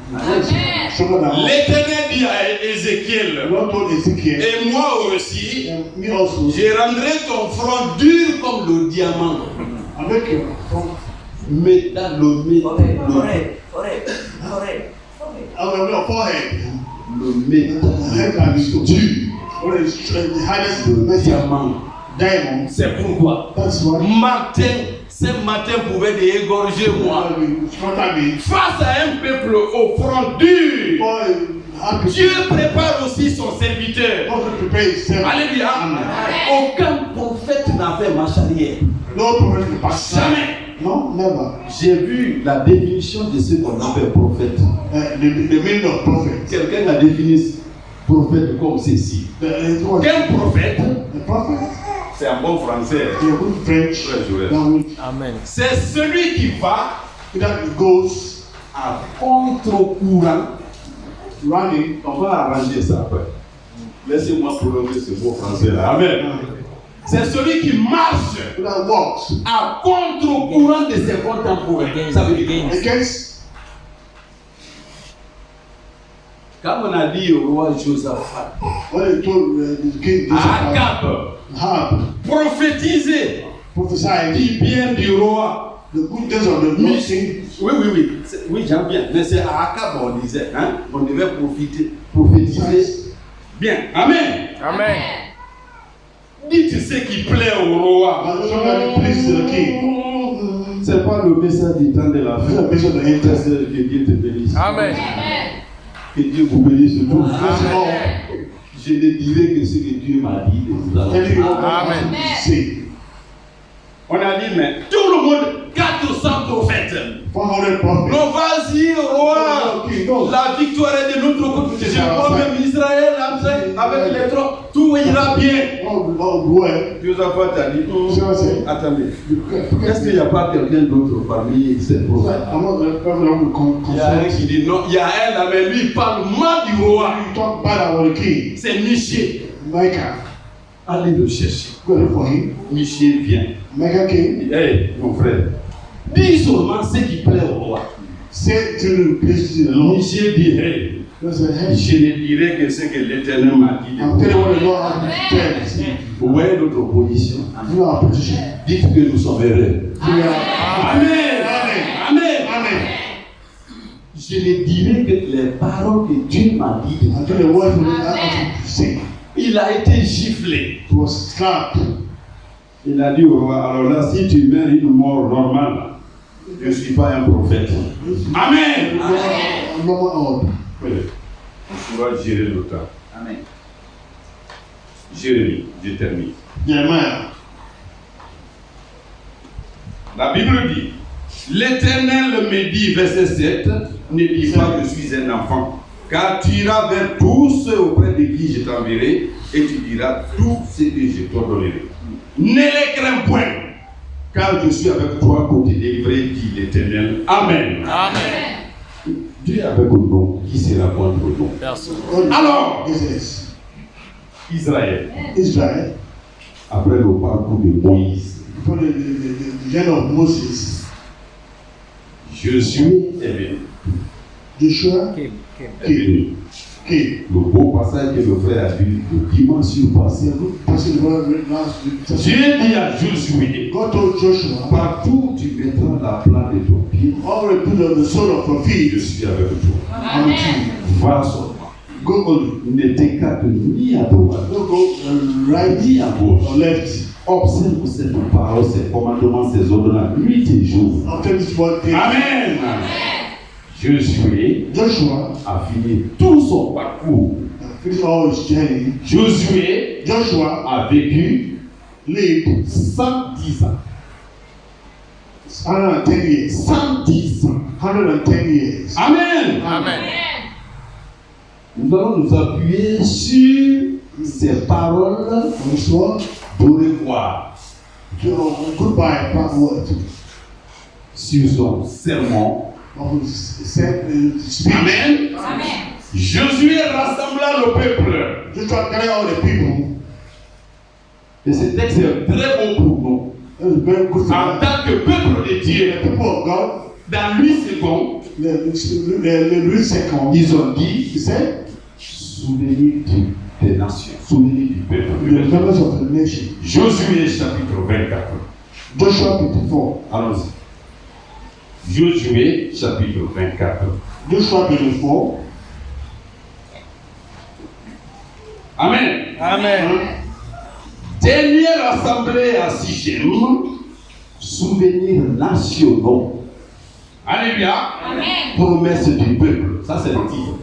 Stronger than all. L'Éternel dit à Ézéchiel, The Lord told Ezekiel, et moi aussi, and me also, je rendrai ton front dur comme le diamant. I make your front. Métalomé. I will make your forehead. Le Head métal can be dur. What is the hardest Le metal? diamant. Diamond. C'est pourquoi That's why. ce matin pouvait égorger moi. Slaughter me. Face à un peuple au front dur, For happy. Dieu prépare aussi son serviteur. God will prepare himself. Alléluia. Aucun prophète n'a fait marche arrière. No prophet will pass. Jamais. No, never. J'ai vu la définition de ce qu'on appelle prophète. The meaning of prophet. Quelqu'un a défini prophète comme ceci. Qu'un prophète, The prophet, c'est un bon français. in a good French Ouais, je vais. language, Amen. C'est celui qui va that goes à contre-courant. running. On va arranger ça après. Laissez-moi prononcer ce mot français là. Amen. C'est celui qui marche That walks à contre-courant de ses contemporains. Ça veut dire against. comme on a dit au roi Josaphat, What he told the king à Joseph, Akab, prophétiser prophesied dit bien du roi. the good days of the new king. Oui, j'aime bien. Mais c'est à Akab on disait, hein, on devait prophétiser bien. Amen. Amen. Dites ce qui plaît au roi. And somebody please the king. C'est pas le message du temps de la This is fin. a vision of the interest. Que Dieu te bénisse. Amen. Que Dieu vous bénisse tous. That's all. Je ne dirai que ce que Dieu m'a dit de vous Tell you what Amen. God wants to say. On a dit, mais tout le monde, 400 prophètes. 400 prophets. Non, vas-y, roi. Okay, go. La victoire est de notre côté. Je vois même Israël entrer avec les troupes. Tout ira bien. Oh, ouais. Josaphat a dit, C'est vrai, c'est- attendez, est-ce qu'il n'y a pas quelqu'un d'autre parmi ces prophètes? I'm not the prophet who will Il y a un confess. qui dit non, il y a un là, mais lui il parle mal du roi. You talk bad about the king. C'est Michel. Micah, Allez le chercher. go look for him. Michel vient. Micah came. Hey, mon frère, dis seulement ce qui plaît au roi. Say to the place to the Lord. Michel dit, hey, He said, hey, je ne dirai que ce que l'Éternel m'a dit. I'm telling you what the Lord has said. Vous voyez notre opposition. You know our position. Dites que nous sommes heureux. We are. Amen. Amen. Amen. Amen. Je ne dirai que les paroles que Dieu m'a dit. I tell you what he has to say. Il a été giflé. He was slapped. Il a dit au roi, alors là, si tu meurs une mort normale, je ne suis pas un prophète. Amen. Normal order. Oui. On va gérer le temps. Amen. Jérémie, je termine. Jeremiah. La Bible dit, l'Éternel me dit, verset 7, ne dis pas je suis un enfant, car tu iras vers tous ceux auprès de qui je t'enverrai, et tu diras tout ce que je t'ordonnerai. Ne les crains point, car je suis avec toi pour te délivrer, dit l'Éternel. Amen. Amen. Dieu est avec nous, qui sera contre nous? Personne. Alors, This Israël, is Israel. après le parcours de Moïse, For the gen of Moses, Josué est venu. Joshua Kim. Est venu. came. Le beau passage que le frère a lu le dimanche passé. Passing the word last week. Dieu dit à Josué, God told Joshua, partout où tu mettras la plante de ton pied, already put on the sole of your je feet suis avec toi. until Va seulement. go only. Ne t'écarte ni à droite, Don't go right ni à gauche. or left. Observe cette parole, ces commandements, ces ordonnances, nuit et jour. After this one thing, Amen. Josué Joshua a fini tout son parcours. finished all his journey. Josué Joshua a vécu lived 110 ans. 110 years. 110 ans. 110 years. Amen. Amen. Nous allons nous appuyer sur ces paroles On this one, pour revoir goodbye backward sur son sermon. of his speech. Amen. Josué rassembla le peuple. Joshua carried all the people. Et ce texte est très beau pour nous. very good for En us. tant que peuple de Dieu, The people of God, dans 8 secondes, the second, ils ont dit he said, souvenir des nations, souvenir du peuple. the members of the nation. Josué chapitre 24. Joshua 24. Allons-y. Josué chapitre 24. Joshua 24. Amen. Amen. Dernière assemblée à Sichem, souvenirs nationaux. Alléluia. Amen. Promesse du peuple. Ça, c'est le titre.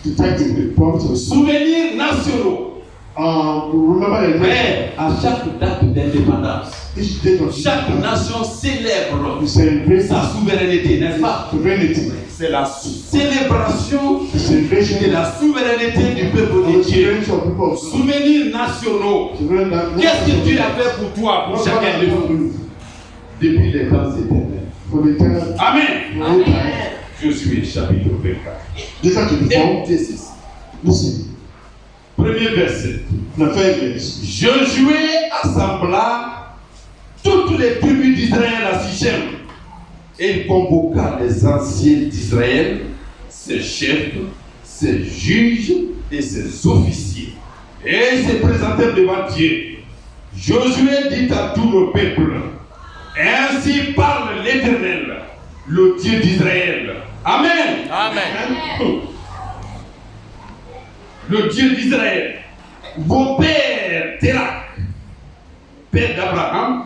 The title, the promise. Souvenirs nationaux. Remember the nation. Mais à chaque date d'indépendance, Each date of chaque nation célèbre we celebrate sa souveraineté, n'est-ce pas? sovereignty. C'est la célébration The celebration de la souveraineté du peuple of de the Dieu. sovereignty of people of God. Souvenirs nationaux. Qu'est-ce que Dieu a fait pour toi, pour chacun de nous, depuis les temps éternels? For the eternal. Amen. Josué chapitre 24. Joshua 24. Écoutez ceci. Listen. Premier verset. The first verse. Josué assembla toutes les tribus d'Israël à Sichem. Et il convoqua les anciens d'Israël, ses chefs, ses juges et ses officiers. Et ils se présentèrent devant Dieu. Josué dit à tout le peuple, ainsi parle l'Éternel, le Dieu d'Israël. Amen. Amen. Le Dieu d'Israël. Vos pères, Térak, père d'Abraham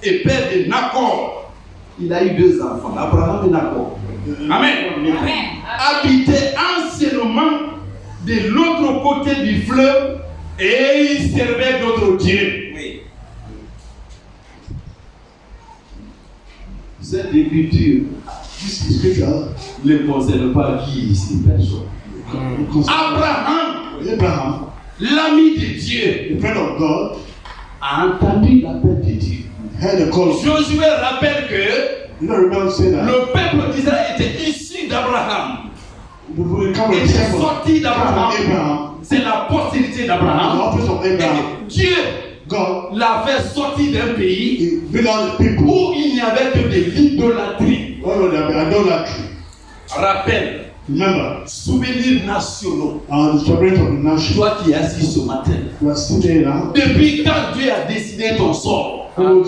et père de Nacor. Il a eu 2 enfants, Abraham et Nacor. Amen. Habitaient anciennement de l'autre côté du fleuve et ils servaient d'autres dieux. Oui. Cette écriture This scripture ne concerne pas qui ici, personne. Abraham, Abraham, l'ami de Dieu, the friend of God, a entendu l'appel de Dieu. heard the call of God. Josué rappelle que You don't remember saying that? le peuple d'Israël était issu d'Abraham. Before you come Et with c'est sorti d'Abraham. Abraham, C'est la postérité the d'Abraham. office of Abraham, Et Dieu God, l'a fait sortir d'un pays he bring out the people où il n'y avait que de l'idolâtrie. all of them idolatry. Rappelle, Remember, souvenirs nationaux. the sovereignty of the nation. Toi qui es assis ce matin, You are still there now. depuis quand Dieu a décidé ton sort, Amen.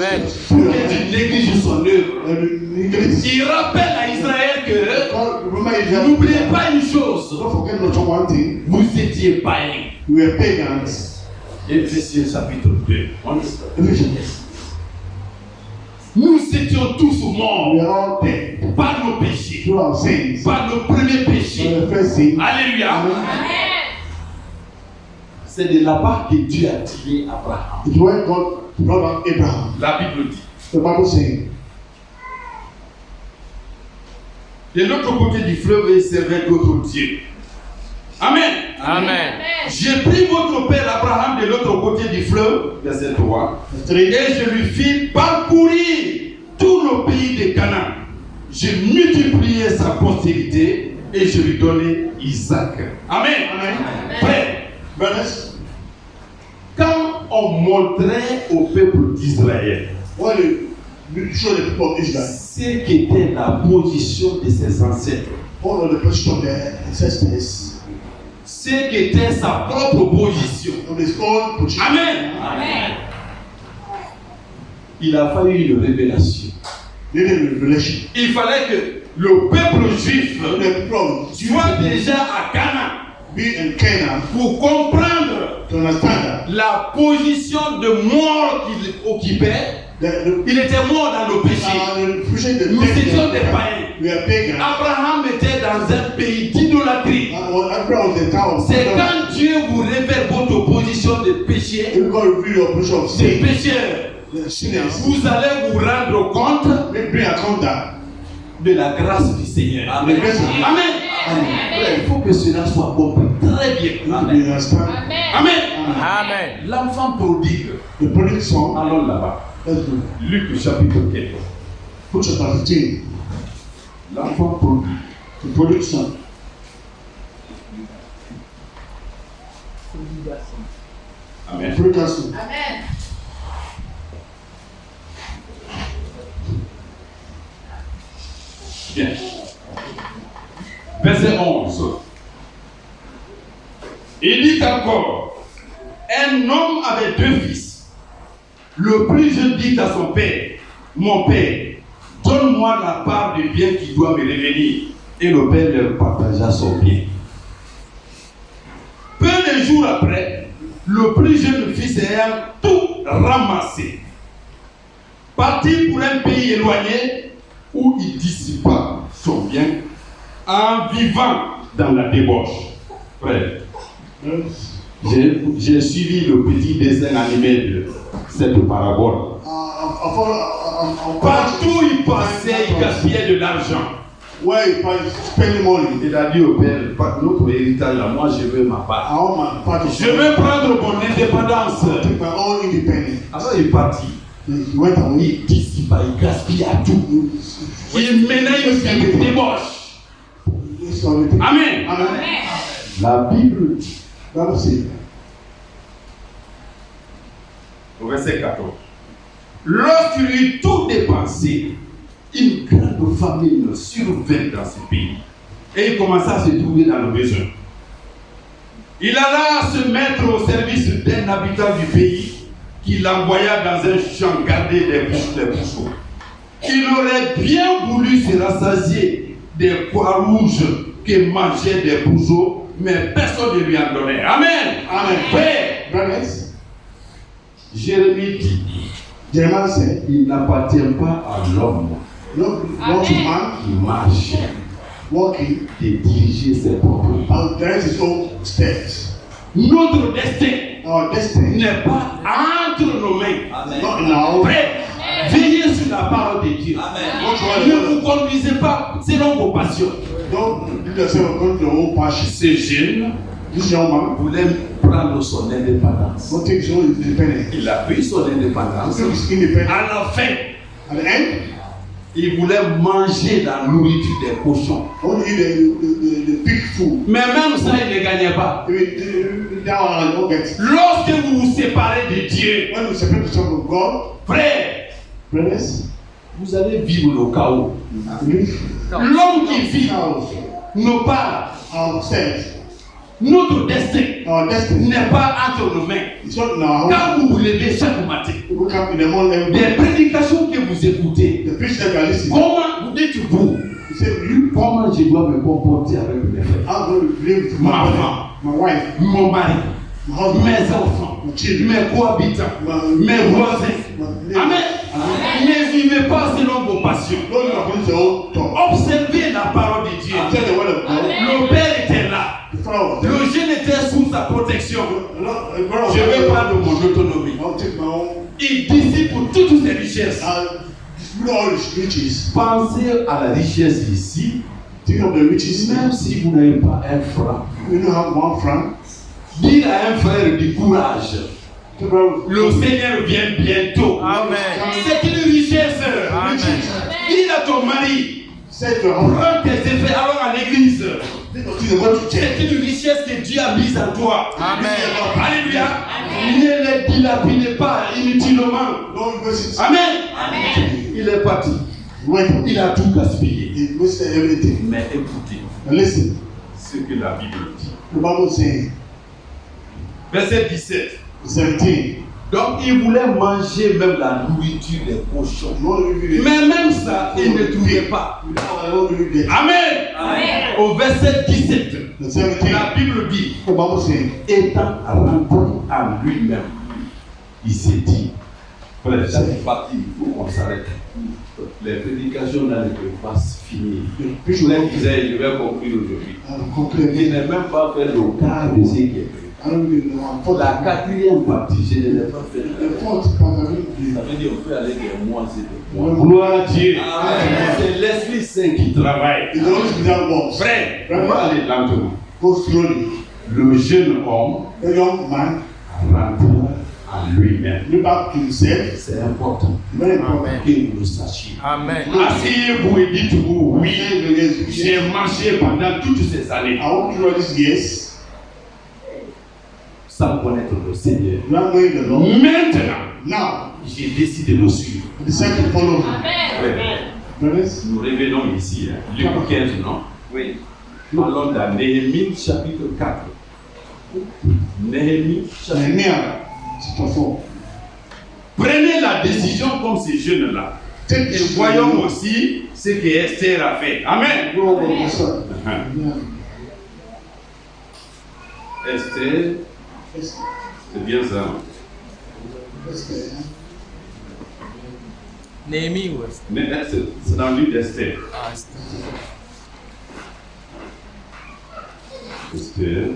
pour que tu négliges son œuvre. Il rappelle à Israël que Remember, Israel, n'oubliez pas une chose, don't forget not one thing. vous étiez païens. We were pagans. Éphésiens chapitre 2. Ephesians. Nous étions tous morts We are all dead par nos péchés, through our sins. par nos premiers For péchés. the first sin, Alléluia. C'est de là-bas que Dieu a tiré Abraham. it's where God brought out Abraham. La Bible dit. The Bible saying, De l'autre côté du fleuve, il servait d'autres dieux. Amen. Amen. J'ai pris votre père Abraham de l'autre côté du fleuve, verset 3, verse 3, et je lui fis parcourir tout le pays de Canaan. J'ai multiplié sa postérité et je lui donnai Isaac. Amen. Amen. Frère, Brothers, quand on montrait au peuple d'Israël what you show the people of Israel, ce qu'était la position de ses ancêtres, all of the position of their ancestors, ce qu'était sa propre position. of his own position. Amen. Amen. Il a fallu une révélation. Needed revelation. Il fallait que le peuple juif The people of soit déjà à Canaan be in Canaan pour comprendre to understand that la position de mort qu'il occupait. Il était mort dans nos péchés. Nous étions des païens. We are pagans. Abraham était dans un pays d'idolâtrie. Abraham was the town. C'est quand Dieu vous révèle votre position de péché, If God reveal your position of de sin, pécheur, the sinners, vous allez vous rendre compte bring account that de la grâce du Seigneur. the grace of God. Amen. Il faut que cela soit compris très bien. You understand? Amen. Amen. L'enfant prodigue. The prodigal son. Allons là-bas. Let's go. Luc chapitre 14. Luke chapter 15. L'enfant prodigue. The prodigal son. Amen. Prodigal son. Amen. Bien. Verset 11. Il dit encore, un homme avait 2 fils. Le plus jeune dit à son père, mon père, donne-moi la part du bien qui doit me revenir. Et le père leur partagea son bien. Peu de jours après, le plus jeune fils ayant tout ramassé, partit pour un pays éloigné où il dissipa son bien en vivant dans la débauche. Frère, j'ai suivi le petit dessin animé de cette parabole. Partout il passait, il gaspillait de l'argent. Where he spending money. Il a dit au père, notre héritage là, moi je veux ma part. I want my part. Je veux prendre mon indépendance. Take my own independence. Alors il partit. He went away. Il dissipa, il gaspillait tout. Il menait une vie de débauche. Amen. Amen. La Bible dit, Bible says, au verset 14, lorsqu'il eut tout dépensé, une grande famine survint dans ce pays. Et il commença à se trouver dans le besoin. Il alla se mettre au service d'un habitant du pays qui l'envoya dans un champ garder des pousseaux. Il aurait bien voulu se rassasier des pois rouges que mangeaient des pousseaux, mais personne ne lui en donnait. Amen. Amen. Frère, brothers, Jérémie dit, Jeremiah said, il n'appartient pas à l'homme not to man qui marche walking de diriger ses propres pas. and direct his own steps. Notre destin Our destiny n'est pas entre nos mains. not in our own. Frère, veillez sur la parole de Dieu. Ne vous conduisez pas selon vos passions. Don't do yourself according to your own passion. Ce jeune This young man voulait prendre son indépendance. will take his own independence. Il a pris son indépendance. He took his independence. À la fin, At the end, il voulait manger la nourriture des cochons. I want to eat the pig food. Mais même ça, il ne gagnait pas. That one I don't get. Lorsque vous vous séparez de Dieu, When we separate ourselves from God, frère, brothers, vous allez vivre le chaos. live L'homme qui vit ourselves, nos pas, ourselves, notre destin our destiny. n'est pas entre nos mains. It's not in our own. Quand vous vous levez chaque matin, We wake up in the morning every des day. prédications que vous écoutez, The preacher that you are listening, comment vous dites-vous, he said, you, comment je dois me comporter avec mes frères, I'm going to live with Ma my femme. wife, my wife, mon mari, my husband, mes enfants, my children, mes cohabitants, my mes voisins. my Amen. Ne vivez pas selon vos passions. Don't live according to your own thought. Observez la parole de Dieu. Tell the word of God. Le Père était là. The Father was Le there. jeune était sous sa protection. The brother was Je vais there. prendre mon autonomie. I'll take my own. Il dissipe toutes ses richesses. I'll distribute all his riches. Pensez à la richesse ici, Think of the riches. même si vous n'avez pas un franc. You don't have 1 franc. Dis à un frère du courage. The brother, Le Seigneur vient bientôt. Amen. C'est une richesse. Amen. Dis à ton mari, say to your husband, prends tes effets, allons à l'église. think of the God to C'est check. une richesse que Dieu a mise en toi. Amen. Alléluia. Ne les dilapidez pas inutilement. Don't waste it. Amen. Il est parti. Wait. Il a tout gaspillé. He wasted everything. Mais écoutez And listen, ce que la Bible dit. the Bible is saying, Verset 17. 17. Donc il voulait manger même la nourriture des cochons. You want to live Mais même ça, il ne trouvait pas. I don't really get. Amen. Au verset 17, The 17. la Bible dit, The Bible saying, étant rentré en lui-même, il s'est dit, frère, chaque partie, il faut qu'on s'arrête. Les prédications là ne peuvent pas se finir. Je vous disais, je vais conclure aujourd'hui. I'm Je complaining. n'ai même pas fait le quart de ce qui est prévu. I don't really know. I'm Pour la 4e partie, je ne l'ai pas fait. The fourth part, I really Ça veut dire qu'on peut aller des mois et des mois. Gloire à Dieu. C'est l'Esprit Saint qui travaille. It's always without words. Frère, on va aller lentement. Go slowly. Le jeune homme The young man rentre en lui-même. look back to himself. C'est important Very important. que vous le sachiez. Amen. Asseyez-vous et dites-vous, oui, j'ai marché pendant toutes ces années I walked through all these years sans connaître le Seigneur. without knowing the Lord. Maintenant, Now, j'ai décidé de le suivre. I decided to follow him. Frère, Brothers, Nous revenons ici, hein. Luc 15, non? Oui. Allons dans Néhémie chapitre 4. Néhémie chapitre 4. Nehemiah, chapter 4. Prenez la décision comme ces jeunes-là. Take Et this voyons aussi ce que Esther a fait. Amen. Go over this one. Uh-huh. Yeah. Esther, Yes, c'est bien ça. yes, yeah. Néhémie ou Esther? Mais c'est dans le livre d'Esther. Ah, Esther. Esther.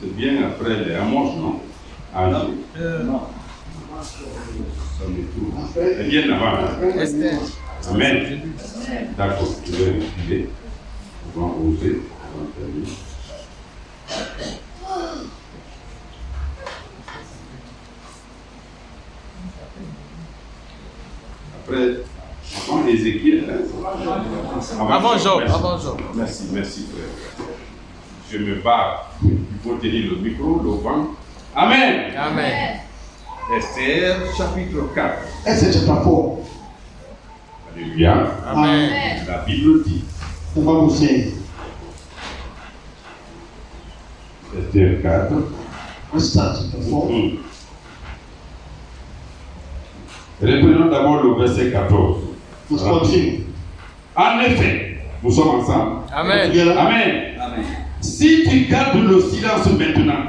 C'est bien après les Amos, non? Ah non. Non. Ça me trouve. Après, C'est bien avant. Hein? Esther. Amen. D'accord, je vais reculer. On va oser. On va terminer. Après, avant Ézéchiel, hein? Avant Job. Merci. Avant Job. Merci, merci frère. Je me bats. Il faut tenir le micro, le vent. Amen. Amen. Esther, chapitre 4. Esther chapter 4. Alléluia. Amen. La Bible dit, The Bible says, Esther 4. Esther chapter 4. Reprenons d'abord le verset 14. Verse 14. En effet, nous sommes ensemble. Amen. Together. Amen. Si tu gardes le silence maintenant,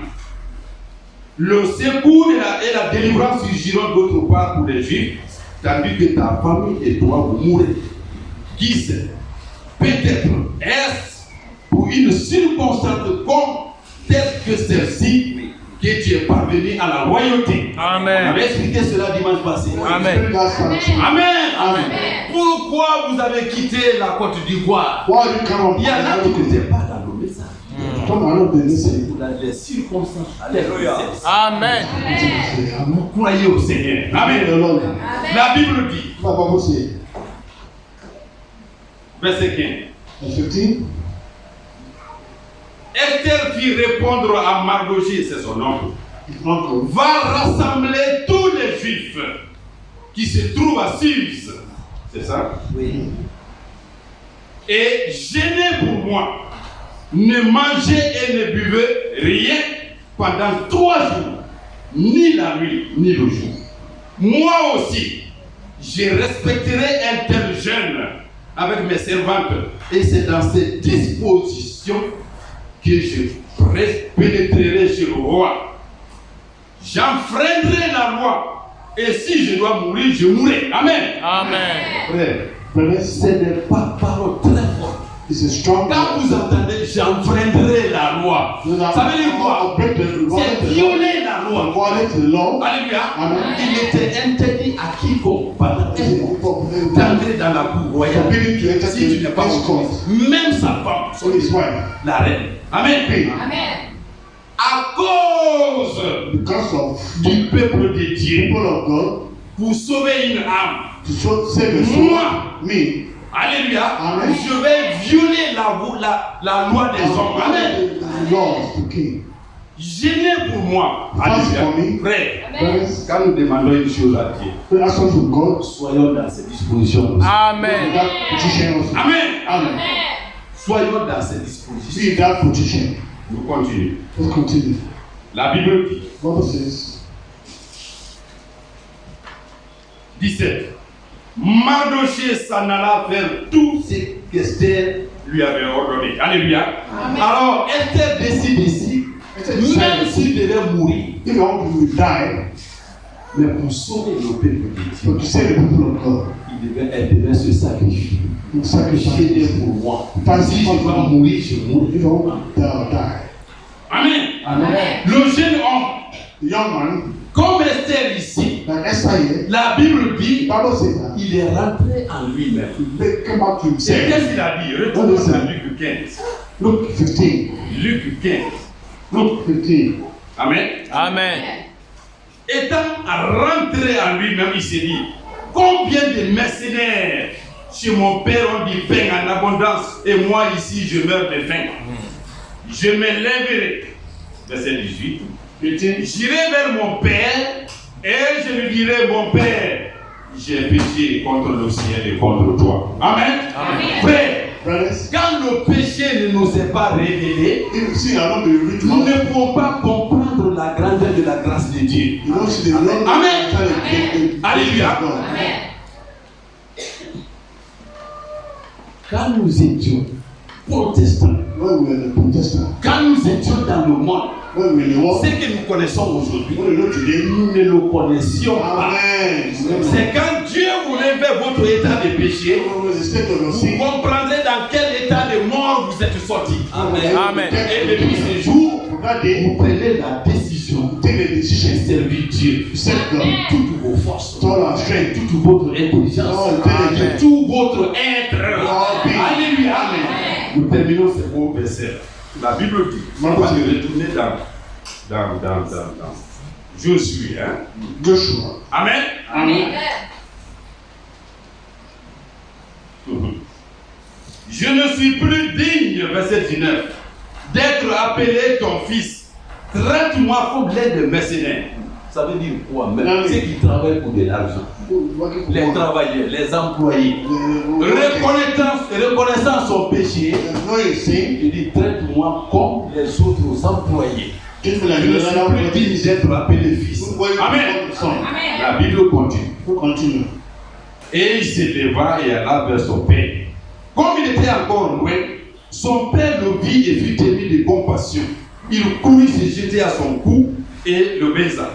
le secours et la délivrance surgiront d'autre part pour les Juifs, tandis que ta famille et toi vous mourrez. Qui sait? Peut-être est-ce pour une circonstance comme telle que celle-ci que tu es parvenu à la royauté. Amen. On avait expliqué cela dimanche passé. Amen. Amen. Amen. Pourquoi vous avez quitté la Côte d'Ivoire? Why you come on? Il y en a qui n'étaient pas dans le message. Come on, not the C'est listen. pour les circonstances. Alléluia. Amen. Vous croyez au Seigneur. Amen. The Lord. La Bible dit, The Bible says, verset 15. verse 15. Esther fit répondre à Mardochée, c'est son oncle, It's not good. va rassembler tous les Juifs qui se trouvent à Suse. C'est ça? Oui. Et gênez pour moi. Ne mangez et ne buvez rien pendant 3 jours, ni la nuit, ni le jour. Moi aussi, je respecterai un tel jeûne avec mes servantes. Et c'est dans cette disposition que je pénétrerai chez le roi. J'enfreindrai la loi. Et si je dois mourir, je mourrai. Amen. Amen. Frère, Brothers, ce n'est pas parole très forte. it's a strong. Quand vous entendez j'enfreindrai la loi, ça veut dire quoi? Break the C'est violer la loi. violate the law. Alléluia. Amen. Il était interdit à quiconque pendant d'entrer dans la cour royale. Forbidden to enter Si tu n'es pas his au court. même sa femme, So his wife. la reine. Amen. À cause Because of du peuple de Dieu, people of God, pour sauver une âme, to save a soul, Moi. me, alléluia, Amen. je vais violer la loi des hommes. Amen. the laws to king. Gênez pour moi. Fast for Alléluia. me. Frère, Brothers, quand nous demandons une chose à Dieu, we ask for God. soyons dans ces dispositions. In Amen. that position also. Amen. Amen. Soyons dans ces dispositions. Be in that position. Nous continuons. Let's continue. La Bible dit, Bible says, 17. Mardochée s'en alla faire tout ce qu'Esther lui avait ordonné. Alléluia. Alors, Esther décide ici, même s'il devait mourir, if you want to die, mais pour sauver le peuple de Dieu, but to save the people of God, elle devait se sacrifier. you sacrifice. Gênez pour moi. Fast Si je for dois God. mourir, je mourrai. If you want to die. Amen. Amen. Le jeune homme, The young man, comme Esther ici, like Esther here, la Bible dit, the Bible says that il est rentré en lui-même. he came back to C'est himself. qu'est-ce qu'il a dit? Retournons dans Luc 15. Luke 15. Luc 15. Luke 15. Amen. Amen. Étant rentré en lui-même, il s'est dit, combien de mercenaires Chez mon père, on dit pain en abondance. Et moi, ici, je meurs de faim. Je me lèverai. Verset 18. J'irai vers mon père et je lui dirai, mon père, j'ai péché contre le ciel et contre toi. Amen. Frère, quand le péché ne nous est pas révélé, nous ne pouvons pas comprendre la grandeur de la grâce de Dieu. Amen. Alléluia. Quand nous étions protestants, quand nous étions dans le monde, ce que nous connaissons aujourd'hui, nous ne le connaissions pas. C'est quand Dieu vous révèle votre état de péché, vous comprendrez dans quel état de mort vous êtes sorti. Amen. Et depuis ce jour, vous prenez la décision de servir Dieu. Toutes vos forces, toute votre intelligence, tout votre être. Alléluia. Nous terminons ce beau verset. La Bible dit, on va retourner dans Josué. Joshua. Amen. Je ne suis plus digne, verset 19, d'être appelé ton fils. Traite-moi comme l'aide de mercenaire. Ça veut dire quoi? Même ceux qui travaillent pour de l'argent, les travailleurs, les employés, reconnaissant son péché, il dit traite-moi comme les autres employés. Je ne suis plus digne d'être appelé fils. Amen. La Bible continue. Et il se leva et alla vers son père. Comme il était encore loin, son père le vit et fut ému de compassion. Il courut se jeter à son cou et le baisa.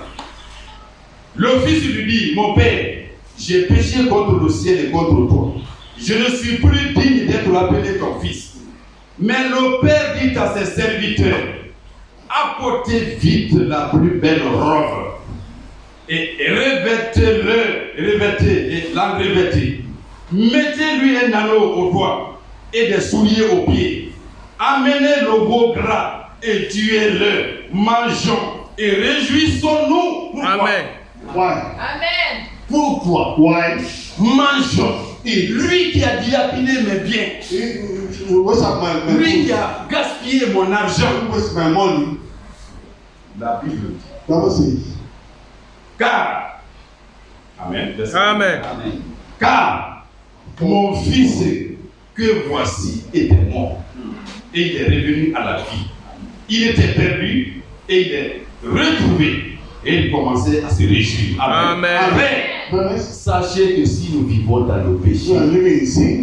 Le fils lui dit, mon père, j'ai péché contre le ciel et contre toi. Je ne suis plus digne d'être appelé ton fils. Mais le père dit à ses serviteurs, apportez vite la plus belle robe et l'enrevêtez. Mettez-lui un anneau au doigt et des souliers aux pieds. Amenez le veau gras et tuez-le. Mangeons et réjouissons-nous. Pourquoi? Amen. Amen. Pourquoi? Mangeons. Et lui qui a dilapidé mes biens, lui qui a gaspillé mon argent, la Bible dit. Car, Amen. Amen. Car mon fils que voici était mort et il est revenu à la vie. Il était perdu et il est retrouvé. Et il commençait à se réjouir. Amen. Amen. Sachez que si nous vivons dans le péché,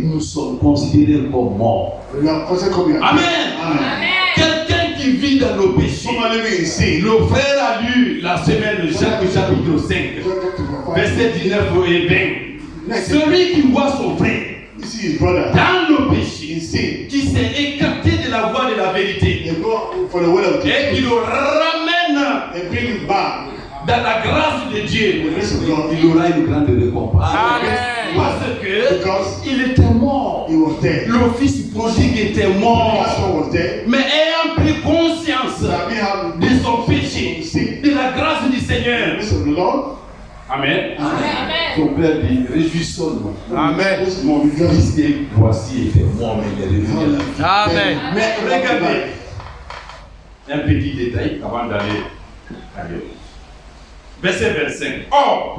nous sommes considérés comme morts. Amen. Quelqu'un qui vit dans le péché, le frère a lu la semaine de Jacques chapitre 5, verset 19 et 20. Celui qui voit son frère dans le péché, qui s'est écarté de la voie de la vérité, et qui le ramène dans la grâce de Dieu, il aura une grande récompense. Amen. Parce qu'il était mort. Le fils prodigue était mort. Mais ayant pris conscience de son péché, de la grâce du Seigneur. Amen. Son père dit, réjouissons-nous. Amen. Mon fils que voici était mort, mais il est revenu à la vie. Amen. Mais regardez, un petit détail avant d'aller ailleurs. Verset 25. Or,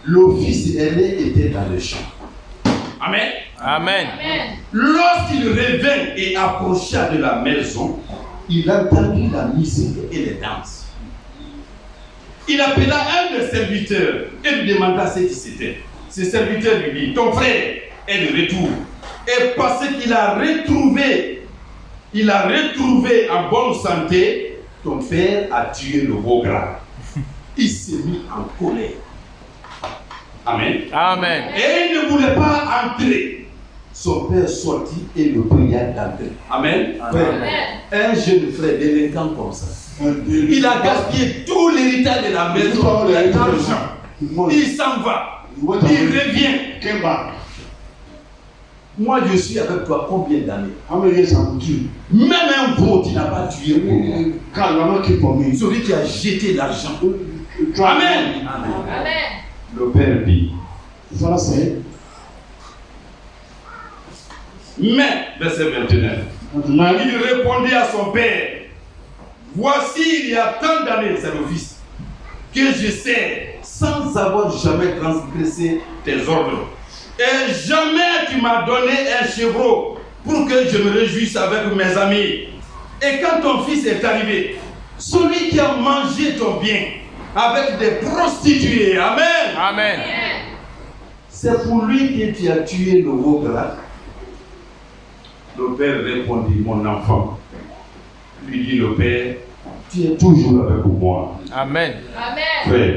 le fils aîné était dans le champ. Amen. Amen. Lorsqu'il revint et approcha de la maison, il entendit la musique et les danses. Il appela un des serviteurs et lui demanda ce qui c'était. Ce serviteur lui dit, ton frère est de retour. Et parce qu'il a retrouvé en bonne santé, ton père a tué le veau gras. Il s'est mis en colère. Amen. Amen. Et il ne voulait pas entrer. Son père sortit et le pria d'entrer. Amen. Amen. Un jeune frère délinquant comme ça. Il a gaspillé tout l'héritage de la maison, l'argent. Il s'en va. Il revient. Moi, je suis avec toi combien d'années? Même un veau, tu n'as pas tué pour moi. Celui qui a jeté l'argent. Amen. Amen. Le père dit, Mais, verset 29, il répondit à son père, voici, il y a tant d'années, c'est le fils, que je sais, sans avoir jamais transgressé tes ordres. Et jamais tu m'as donné un chevreau pour que je me réjouisse avec mes amis. Et quand ton fils est arrivé, celui qui a mangé ton bien avec des prostituées, amen. Amen. C'est pour lui que tu as tué le veau là. Le père répondit, mon enfant. Lui dit le père, tu es toujours avec moi. Amen. Amen. Frère,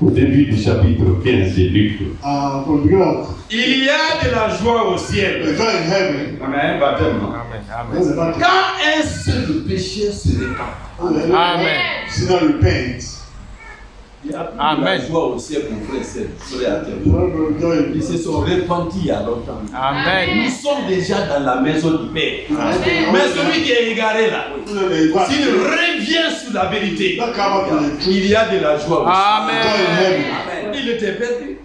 au début du chapitre 15 de Luc, il y a de la joie au ciel. On a un baptême. Amen. Amen. Quand un seul péché se répand, Amen. Si dans le pain, Il y a plus Amen. de la joie au ciel, mon frère, c'est sur la terre. Ils se sont repentis il y a longtemps. Amen. Nous sommes déjà dans la maison du Père. mais celui qui est égaré là, s'il revient sur la vérité, il y a de la joie au ciel. Amen. Il était perdu.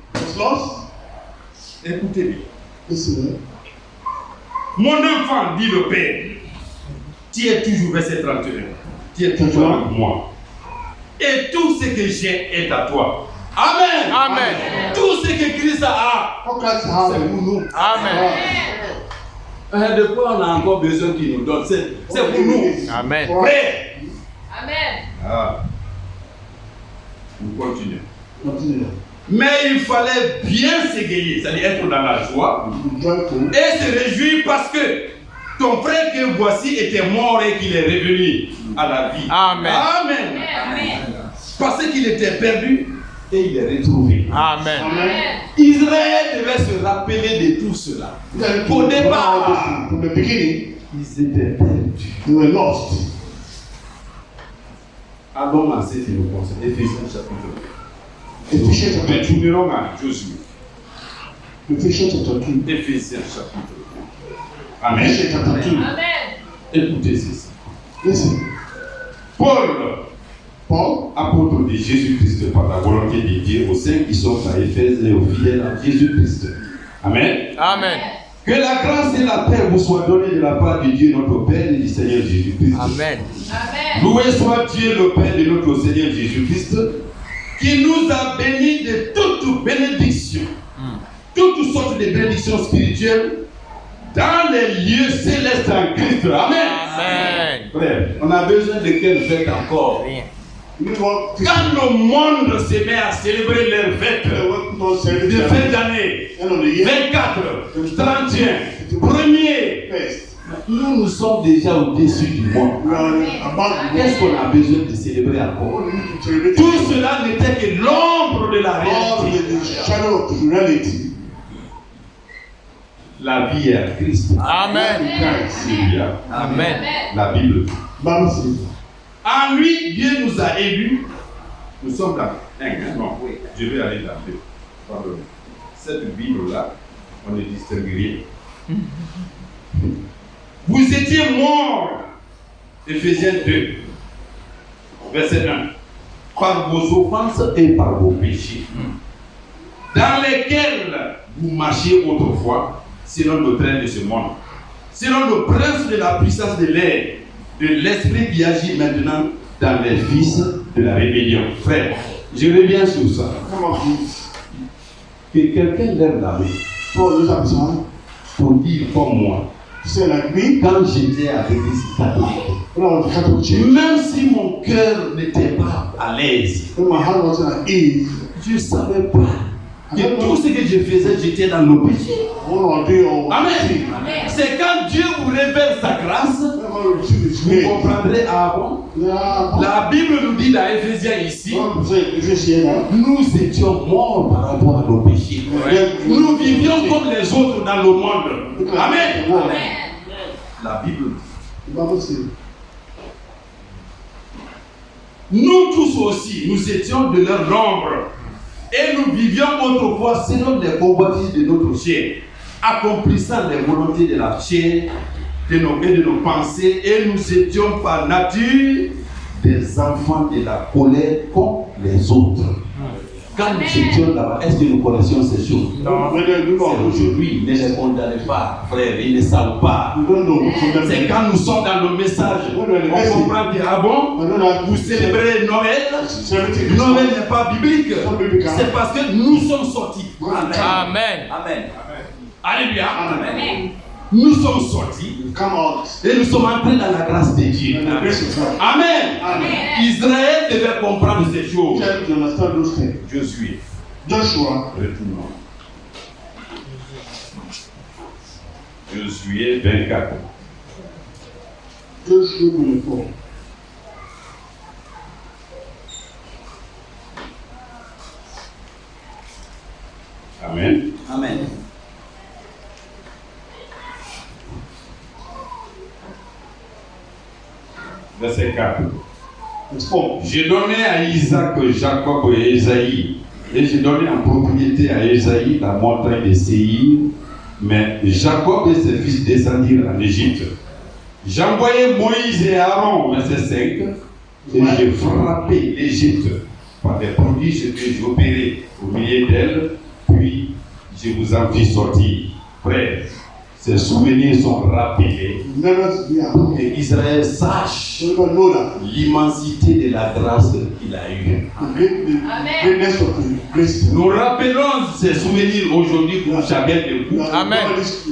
Écoutez bien. Mon enfant, dit le père, tu es toujours, verset 31, tu es toujours avec moi. Et tout ce que j'ai est à toi. Amen. Amen. Tout ce que Christ a, c'est pour nous. Amen. De quoi on a encore besoin qu'il nous donne? C'est pour nous. Amen. Frère. Amen. Ah. On continue. Mais il fallait bien s'égayer, c'est-à-dire être dans la joie et se réjouir parce que ton frère que voici était mort et qu'il est revenu à la vie. Amen. Amen. Amen. Parce qu'il était perdu et il est retrouvé. Amen. Israël devait se rappeler de tout cela. Au départ, from the beginning, ils étaient perdus. they were lost. Allons à cette éloquence. Éphésiens chapitre 2. Ephesians chapter 2. Retournerons à Josué. Ephesians chapter 2. Éphésiens chapitre 2. Amen. Ephesians chapter 2. Amen. Écoutez ceci. Listen. Paul, apôtre de Jésus-Christ par la volonté de Dieu, aux saints qui sont à Éphèse et aux fidèles en Jésus-Christ. Amen. Amen. Que la grâce et la paix vous soient données de la part de Dieu notre Père et du Seigneur Jésus-Christ. Amen. Amen. Loué soit Dieu le Père de notre Seigneur Jésus-Christ, qui nous a bénis de toutes bénédictions, toutes sortes de bénédictions spirituelles dans les lieux célestes en Christ. Amen. Amen. Frère, on a besoin de quelle fête encore? Rien. Quand le monde se met à célébrer leurs fêtes de fin d'année, 24, 31, 1er, nous sommes déjà au-dessus du monde. Qu'est-ce qu'on a besoin de célébrer encore? Tout cela n'était que l'ombre de la réalité. La vie est à Christ. Amen. Alléluia. Amen. La Bible. En lui, Dieu nous a élus. Nous sommes dans non, je vais aller dans 2. Pardon. Cette Bible-là, on ne distingue rien. Vous étiez morts, Éphésiens 2, verset 1, par vos offenses et par vos péchés, dans lesquels vous marchiez autrefois, selon le train de ce monde, selon le prince de la puissance de l'air, de l'esprit qui agit maintenant dans les fils de la rébellion. Frère, je reviens sur ça. Que quelqu'un lève la main pour dire comme moi, quand j'étais à l'église catholique, même si mon cœur n'était pas à l'aise, je ne savais pas que tout ce que je faisais, j'étais dans le péché. Amen. C'est quand Dieu vous révèle sa grâce, vous comprendrez avant. La Bible nous dit dans Éphésiens ici, nous étions morts par rapport à nos péchés. Nous vivions comme les autres dans le monde. Amen. La Bible dit. Nous tous aussi, nous étions de leur nombre. Et nous vivions autrefois selon les convoitises de notre chair, accomplissant les volontés de la chair et de nos pensées, et nous étions par nature des enfants de la colère comme les autres. Quand nous étions là-bas, est-ce que nous connaissions ces choses? Non. Whether you C'est know, aujourd'hui, ne les condamnez pas, frère, ils ne savent pas. you don't know. C'est quand nous sommes dans le message, on comprend bien. Ah bon? I don't know. Vous célébrez Noël? Celebrating Noël n'est pas biblique. Not biblical. C'est parce que nous sommes sortis. Amen. Amen. Amen. Alléluia. Amen. Nous sommes sortis Come out. et nous sommes entrés dans la grâce de Dieu. And the grace of God. Amen. Amen. Israël devait comprendre ces choses. You have to understand those things. Josué, Joshua, retournons. Josué 24. Joshua 24. Amen. Amen. Verset 4. Verse 4. J'ai donné à Isaac, Jacob et Ésaïe, et j'ai donné en propriété à Ésaïe la montagne de Séhir, mais Jacob et ses fils descendirent en Égypte. J'ai envoyé Moïse et Aaron, verset 5, et j'ai frappé l'Égypte par des prodiges que j'ai opérés au milieu d'elle, puis je vous en fis sortir. Frère, ces souvenirs sont rappelés Never be pour out. que Israël sache Everybody know that. l'immensité de la grâce qu'il a eue. The greatness of the grace. Nous rappelons ces souvenirs aujourd'hui pour chacun de vous, Amen.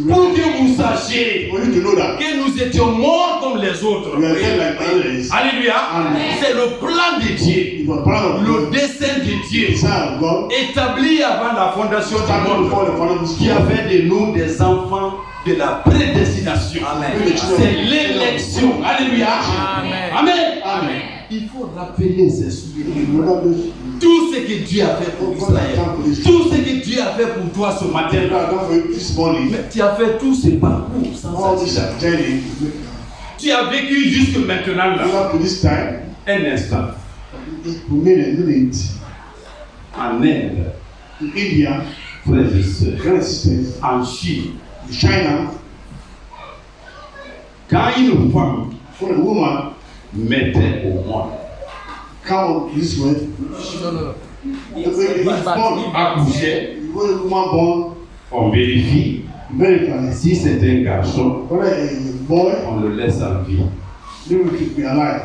pour que vous sachiez For you to know that que nous étions morts comme les autres. we are dead like others. Alléluia. Amen. C'est le plan de Dieu, It was part of le the dessein de Dieu, design of God. établi avant la fondation du Started monde, before the foundation qui a fait de nous des enfants de la prédestination. Amen. C'est l'élection. Alléluia. Amen. Amen. Amen. Il faut rappeler ces souvenirs. Remember this. Tout ce que Dieu a fait pour Israël, tout ce que Dieu a fait pour toi ce matin, God has done for you this morning. mais tu as fait tout ce parcours sans All this accident. journey. Tu as vécu jusque maintenant là. Up to this time. Un instant. Remain a minute. En Inde, In India, frères et sœurs, brothers and sisters, en Chine, in China, quand une femme when a woman mettait au monde, come this way, Non, non, non. the baby is born. accouchait, When a woman born, on vérifie. verify. Si c'est un garçon, Whether a boy, on le laisse en vie. they will keep me alive.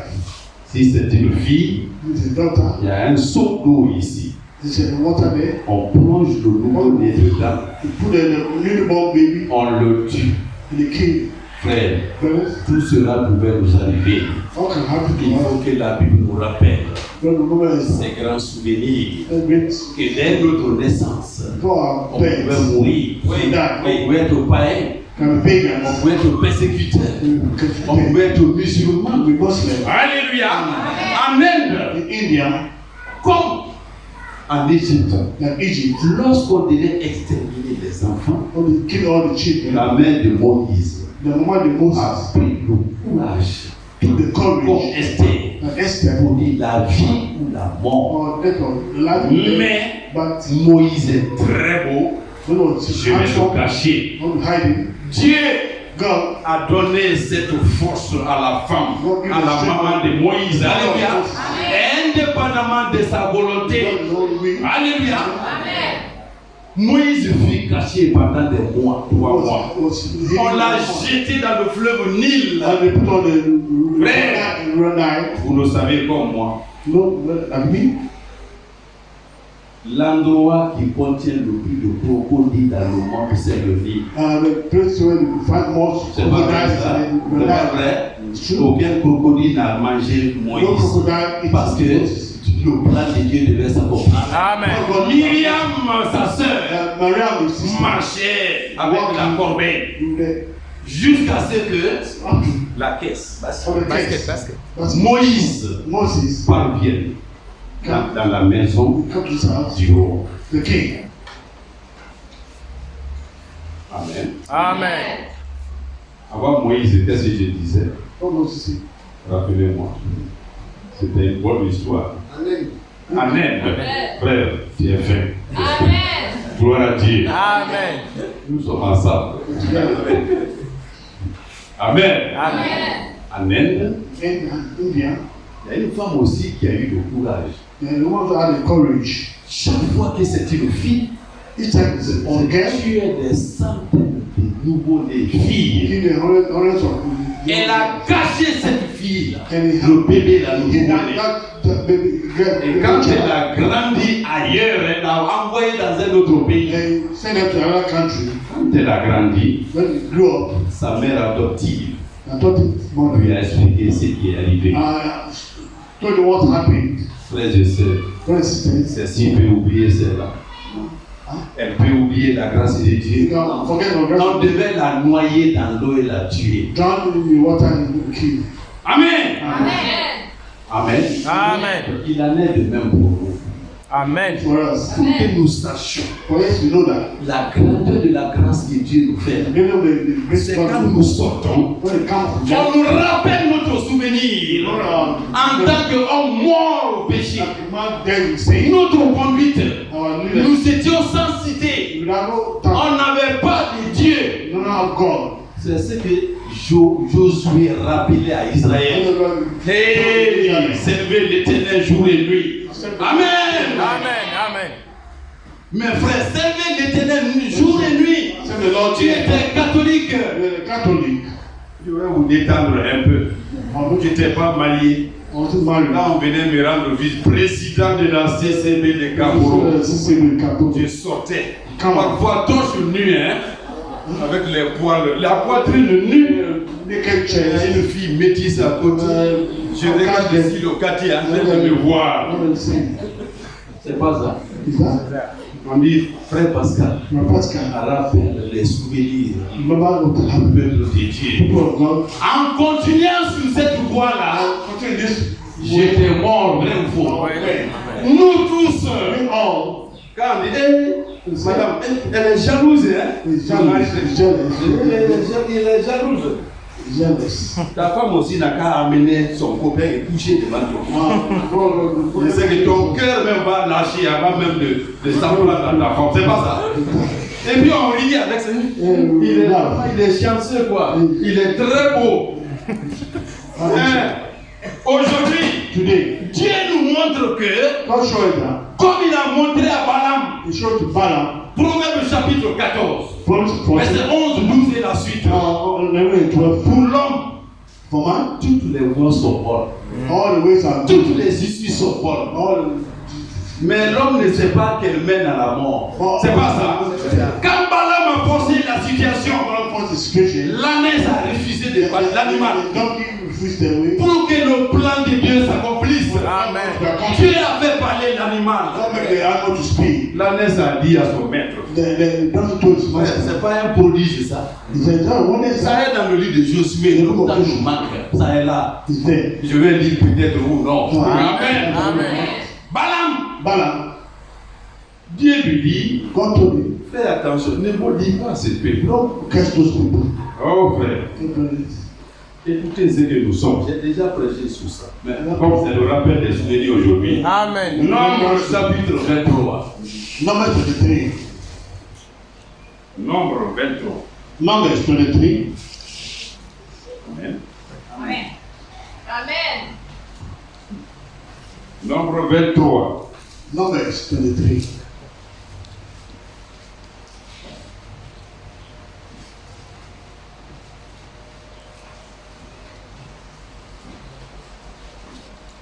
Si c'est une fille, If it's a daughter, il y a un seau d'eau ici. there's a water there. On plonge le nouveau-né dedans, You put a newborn baby on le tue. in the kid. Frère, Brothers, tout cela pouvait nous arriver. how can happen Il to faut us? que la Bible nous rappelle When the woman is ces grands souvenirs a bit que dès notre naissance, before our on pouvait parents, mourir, we die. on pouvait être païen, Can be on pagans. pouvait être persécuteur, on Can pouvait être musulman. be Muslim. Alléluia. En Inde, In India, comme en Égypte, like Egypt, lorsqu'on devait exterminer les enfants, when they kill all the children, la mère de Moïse the moment the a Moses pris le courage took the comme courage Esther and Esther pour dire la vie ou la mort. or death of the life, Mais but Moïse est très beau. when it was Je vais le handsome, cacher. not hiding, Dieu God a donné cette force à la femme, à la maman de Moïse. Alléluia. Indépendamment de sa volonté. God is only we. Alléluia. Moïse fut caché pendant des mois, 3 mois. On l'a jeté dans le fleuve Nil. And they put on the Frère. and run out. Vous le savez comme moi. No, and me, L'endroit qui contient le plus de crocodiles dans le monde, c'est le Nil. the place where you find more C'est pas vrai crocodiles ça. and C'est pas vrai. Aucun crocodile n'a mangé no Moïse. crocodile Parce que le plan de Dieu devait s'accomplir. Amen. Myriam, sa sœur, Mariam is sister. marchait avec la corbeille In the jusqu'à ce que la caisse, on the Basket, case. basket. That's Moïse Moses parvienne dans la maison come to his house, du roi. the king. Amen. Amen. Avant Moïse, qu'est-ce que je disais? What Moses say? Rappelez-moi. C'était une bonne histoire. And then Amen. Frère, tu es fin. Amen. Gloire à Dieu. Amen. Nous sommes ensemble. together Amen. Amen. En Inde, in India, il y a une femme aussi qui a eu le courage And you want to have the courage. Chaque fois que c'est une fille, Each time it's on a girl, tuait des centaines de nouveau-nés filles. give them hundreds of. Elle a caché cette fille-là, And he le bébé, la He nouveau-né. that baby girl. Et quand elle a grandi ailleurs, elle l'a envoyé dans un autre pays. They send her to another country. Quand elle a grandi, When he grew up, sa mère adoptive I told his lui mother, a expliqué ce qui est arrivé. I told you what happened. Frères et sœurs, Brothers and sisters, celle-ci peut oublier celle-là. Elle peut oublier la grâce de you Dieu. can forget your On grandmother. devait la noyer dans l'eau et la tuer. Drown in the water and you will kill. Amen. Amen. Amen. Amen. Il en est de même pour nous. Amen. For us, Pour que nous sachions for us to know that. la grandeur de la grâce que Dieu nous fait. Many of the great C'est quand nous sortons, when it comes to on nous rappelle notre souvenir en tant qu'homme mort au péché. that man dead in sin. Notre conduite, Our leaders, nous étions sans cité. we have no On time. n'avait pas de Dieu. We don't have God. C'est ce que Josué rappelait à Israël. Hey, servez l'Éternel jour et nuit. Amen. Amen. Amen. Mes frères, servez l'Éternel jour et nuit. Serve the Lord. Tu étais catholique. You're a Catholic. Je vais vous détendre un peu. Je n'étais pas marié. I was married. Là, on venait me rendre vice-président de la CCB de Caporo. Je sortais. Parfois, torse nu, hein, avec les poils, la poitrine nue. Naked Il y chairs. a une fille métisse à côté. Je regarde ici le quartier en train de me voir. C'est pas ça. Is that? On dit, frère Pascal, Pascal. rappelle les souvenirs Remember what du happened. peuple de Dieu. People of God. En continuant sur cette voie-là, Continue this. j'étais mort, vrai ou faux. Amen. Nous tous, We all. quand on dit, hey, madame, elle est jalouse, hein? Is jealous. Is jealous. Il est jalouse. Is jealous. Ta femme aussi n'a qu'à amener son copain et coucher devant toi. Wow. Je sais que ton cœur même va lâcher avant même de s'emprendre dans ta femme. C'est pas ça. Et puis on rit avec ça. Il est chanceux quoi. Il est très beau. Hein? Aujourd'hui, Today, Dieu nous montre que, God showed that. comme il a montré à Balaam, He showed to Balaam. Proverbe chapitre 14, Proverbs verset 11, 12 et la suite. 11. Pour l'homme, For man, toutes les voies sont bonnes. all the ways are good. Toutes les issues sont bonnes. All Mais l'homme ne sait pas qu'elle mène à la mort. C'est pas ça. Quand Balaam a forcé la situation, the situation. l'ânesse a refusé de battre l'animal The donkey refused their way. pour que le plan de Dieu s'accomplisse. Amen. Dieu a fait parler l'animal. God make the animal to speak. L'ânesse a dit à son maître. The donkey told his master. C'est pas un prodige ça. He said, "No, what is Ça that? est dans le livre de Josué, le temps nous manque. Ça est là. He's there." Je vais lire peut-être ou non. Amen. Amen. Balaam, Balaam, Dieu lui dit, God told him, fais attention, ne maudis pas ce peuple. "Don't curse those people." Oh frère, écoutez ce que nous sommes. J'ai déjà prêché sur ça. Mais comme c'est le rappel des souvenirs aujourd'hui. Amen. Nombre chapitre 23. Numbers 23. Nombre 23. Numbers 23. Amen. Amen. Amen. Nombre 23. Numbers 23.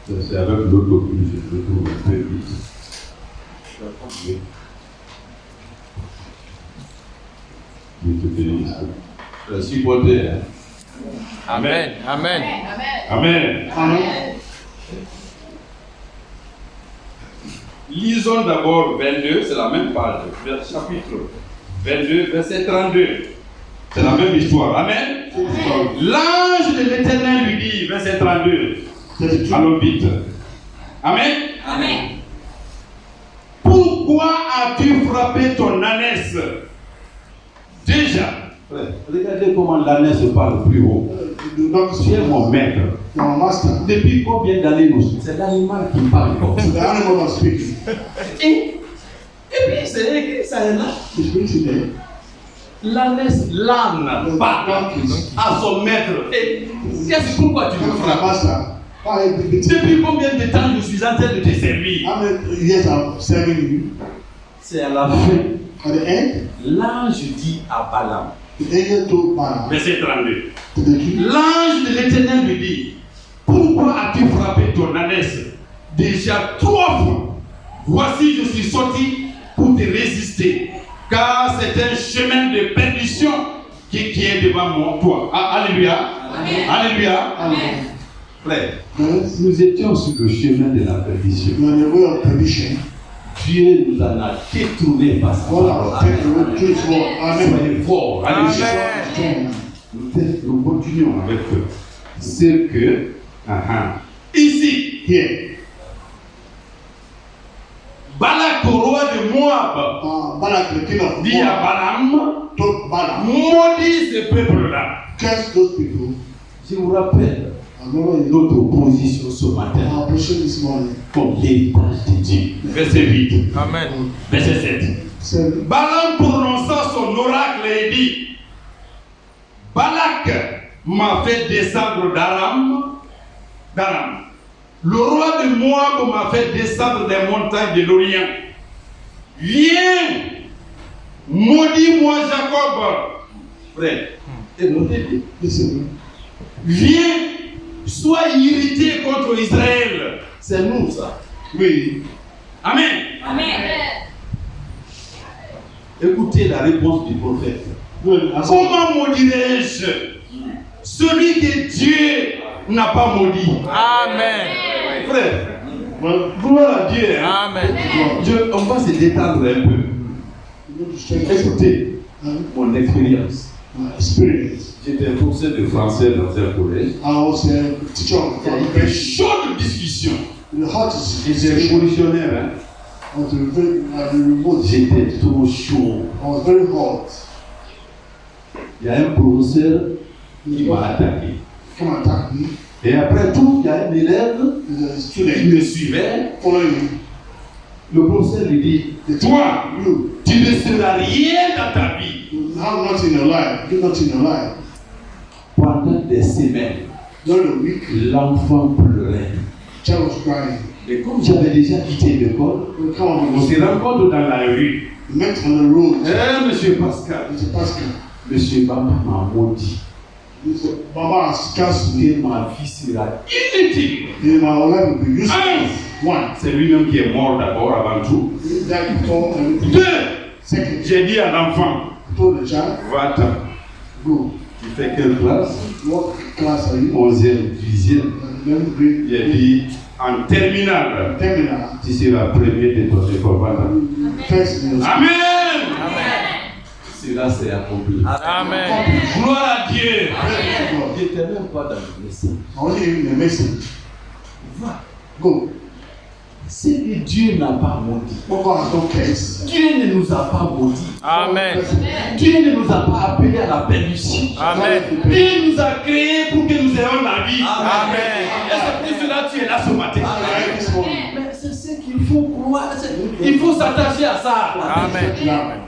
C'est avec l'autre que je trouve un peu vite. Je te bénisse. Je suis supporté. Amen. Amen. Amen. Amen. Amen. Lisons d'abord 22, c'est la même page, chapitre 22, verset 32. C'est la même histoire. Amen. L'ange de l'Éternel lui dit, verset 32. Allons vite. Amen. Amen. Pourquoi as-tu frappé ton ânesse? Déjà, regardez comment l'ânesse parle plus haut. Tu es mon maître. Your master. Depuis combien d'années nous sommes? C'est l'animal qui parle comme ça. The animal was speaking. Et puis c'est écrit, ça est là. It's written there. L'ânesse, l'âne parle à son maître. Et qu'est-ce pourquoi tu me Come to the frappes? master. Depuis combien de temps je suis en train de te servir? How many years I'm serving you? C'est à la fin. At the end, L'ange dit à Balaam. the angel told Balaam, Verset 32. to the king, L'ange de l'Éternel lui dit, pourquoi as-tu frappé ton ânesse déjà 3 fois? Voici, je suis sorti pour te résister, car c'est un chemin de perdition qui est devant moi, toi. Ah, alléluia. Amen. Alléluia. Amen. Frère, Yes, nous étions sur le chemin de la perdition. you are the way of perdition. Dieu nous en a détourné par sa God parole. has taken away to his word. Amen. Soyez forts. Alléluia. Amen. Nous continuons avec eux. C'est que, ici, Here, Balak, au roi de Moab, Balak, the king of dit à Moab, Balaam, told Balaam, maudis ce peuple-là. curse those people. Je vous rappelle I remember notre position ce matin our position this morning. comme l'héritage de Dieu. Verset 8. Amen. Verset 7. Said, Balaam prononça son oracle et dit, Balak m'a fait descendre d'Aram. Le roi de Moab m'a fait descendre des montagnes de l'Orient. Viens, maudis-moi Jacob. Frère, listen, viens, sois irrité contre Israël. C'est nous ça. we, Amen. Amen. Écoutez la réponse du prophète. Comment maudirais-je celui que Dieu n'a pas maudit? Amen. Frère, well, gloire à Dieu. Hein? Amen. On va se détendre un peu. you need to strengthen Écoutez mon expérience. my experience. J'étais professeur de français dans un collège. I was a teacher of Il y a eu une chaude discussion. the hottest J'étais discussion. révolutionnaire. Hein? I was very, remote. J'étais trop chaud. I was very hot. Il y a un professeur qui m'a attaqué. Come attack me. Et après tout, il y a un élève There's a qui student me suivait. following me. Le professeur lui dit, The toi, you, tu ne seras rien dans ta vie. you have nothing in your life. Do nothing in your life. Pendant des semaines, During the week, l'enfant pleurait. child was crying. Et comme j'avais déjà quitté l'école, We come on, on se rencontre dans la rue. we met on the road. Monsieur Pascal, Mr. Pascal, Monsieur Bamba m'a maudit. Mr. Baba has cast me. Et ma vie sera inutile. Then my life will be useless. One, C'est lui-même qui est mort d'abord avant tout. he died before everything. 2. Second, J'ai dit à l'enfant, I told the child, va-t'en. go. Tu fais quelle classe? What class are you? 11e, 10e. Then grade J'ai dit, en terminale, terminal. tu seras premier de ton école. Va-t'en. First in the school. Amen. Amen. Cela s'est accompli. Amen. Gloire à Dieu. Praise God. Je n'étais même pas dans le message. I only gave him a message. Va. Go. Ce que Dieu n'a pas maudit. What God has not cursed. Dieu ne nous a pas maudit. Amen. Dieu ne nous a pas appelés à la perdition. Amen. Dieu nous a créés pour que nous ayons la vie. Amen. Et c'est pour cela que tu es là ce matin. I this morning. Mais c'est ce qu'il faut croire. Il faut s'attacher à ça. Amen.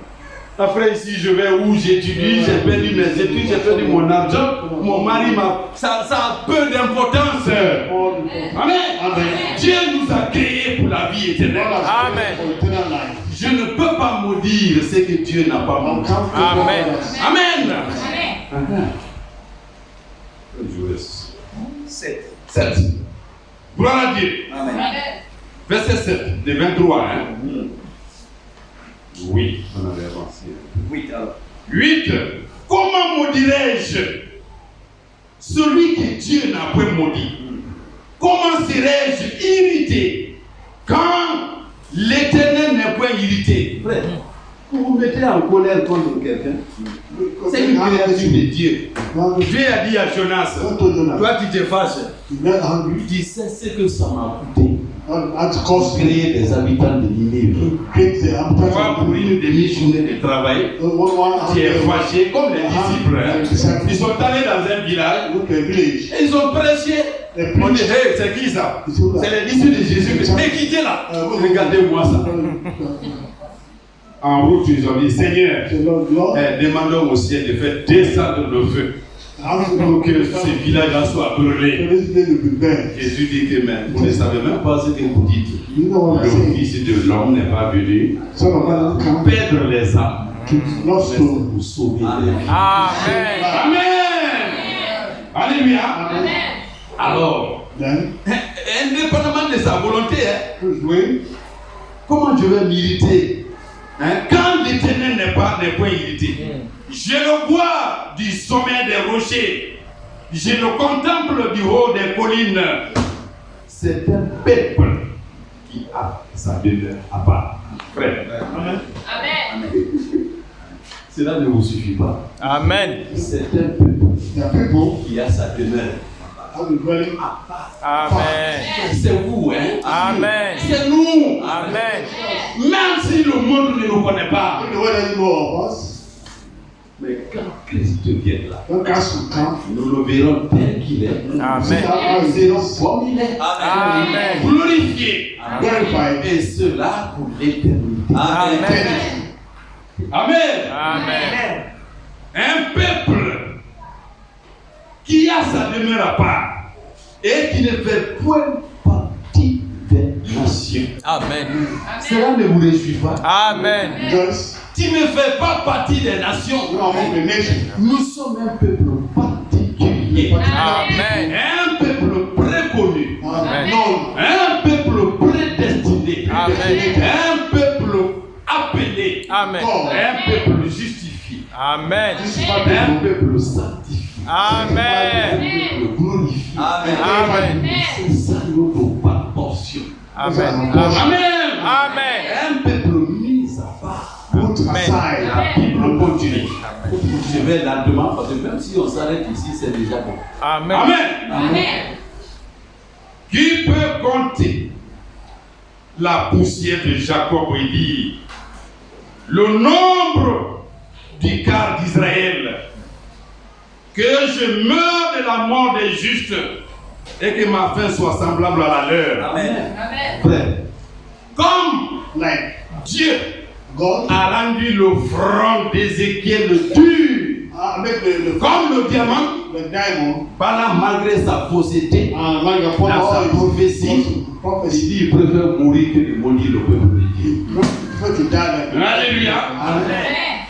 Après ici, je vais où j'étudie, j'ai perdu mes études, j'ai perdu mon argent, mon mari m'a... Ça a peu d'importance. Amen. Amen. Dieu nous a créés pour la vie God éternelle. has Amen. created for eternal life. Je ne peux pas maudire ce que Dieu n'a pas I'm maudit. comfortable. Amen. Amen. Amen. Je reste. 7. Gloire à Dieu. Amen. Verset 7, de 23. Hein? Oui, on avait avancé. 8. Comment maudirais-je celui que Dieu n'a point maudit? Comment serais-je irrité quand l'Éternel n'est point irrité? Frère, vous vous mettez en colère contre quelqu'un. C'est une créature de Dieu. Dieu a dit à Jonas, God told Jonah, toi tu te fâches. you get hungry, Tu sais ce que ça m'a coûté. and to Pour cause créer des habitants de Ninive. to create the Toi, pour une demi-journée de travail, tu es fâché comme les disciples. Hein. Ils sont allés dans un village Look at village. et ils ont prêché. On dit, hey, c'est qui ça? C'est les disciples de Jésus. Mais quittez là. Regardez-moi ça. En route, ils ont dit, Seigneur, The Lord, demandons au ciel de faire descendre le feu. pour que ces villages-là soient brûlés. this place will be burned. Jésus dit que même, vous ne savez même pas ce que vous dites. You know what Le I'm saying? Fils de l'homme n'est pas venu Son of Man pour come perdre les âmes, to not mais to pour sauver les vies. Amen. Amen. Alléluia. Amen. Alors, then indépendamment de sa volonté, whose way comment je vais militer quand l'Éternel n'est point irrité? Je le vois du sommet des rochers, je le contemple du haut des collines. C'est un peuple qui a sa demeure à part. Frère, Amen. Amen. cela ne vous suffit pas. Amen. C'est un peuple There are people qui a sa demeure. have been dwelling Amen. C'est vous, hein? Amen. C'est nous. Amen. Même si le monde ne nous connaît pas. in the way that you know of us. Mais quand Christ vienne là, When Christ will come, nous le verrons tel qu'il est. see Amen. how Nous he serons is comme il est. Amen. Glorifié. glorified. Et cela pour l'éternité. Amen. Amen. Amen. Un peuple qui a sa demeure à part et qui ne fait point partie des nations. Amen. Cela ne vous réjouit pas. Amen. Just Tu ne fais pas partie des nations. you know among the nations. Nous sommes un peuple particulier. Amen. Un peuple préconnu. Amen. Known. Un peuple prédestiné. Amen. Un peuple appelé. Amen. Un peuple justifié. Amen. Un peuple sanctifié. Amen. Un peuple glorifié. Amen. C'est ça notre portion. Amen. Amen. Amen. Un peuple mis à part. Put Amen. aside. La Bible continue. Je vais lentement parce que même si on s'arrête ici, c'est déjà bon. Amen. Amen. Amen. Qui peut compter la poussière de Jacob et dire le nombre du quart d'Israël, que je meure de la mort des justes et que ma fin soit semblable à la leur. Amen. Amen. Frère, comme Like Dieu God, a rendu le front d'Ézéchiel dur, make the comme le diamant, the diamond Balaam, malgré sa fausseté, like upon dans sa all prophétie, his il prophecy. dit il préfère mourir que de maudire le peuple de Dieu. Before to die like Alléluia. Amen.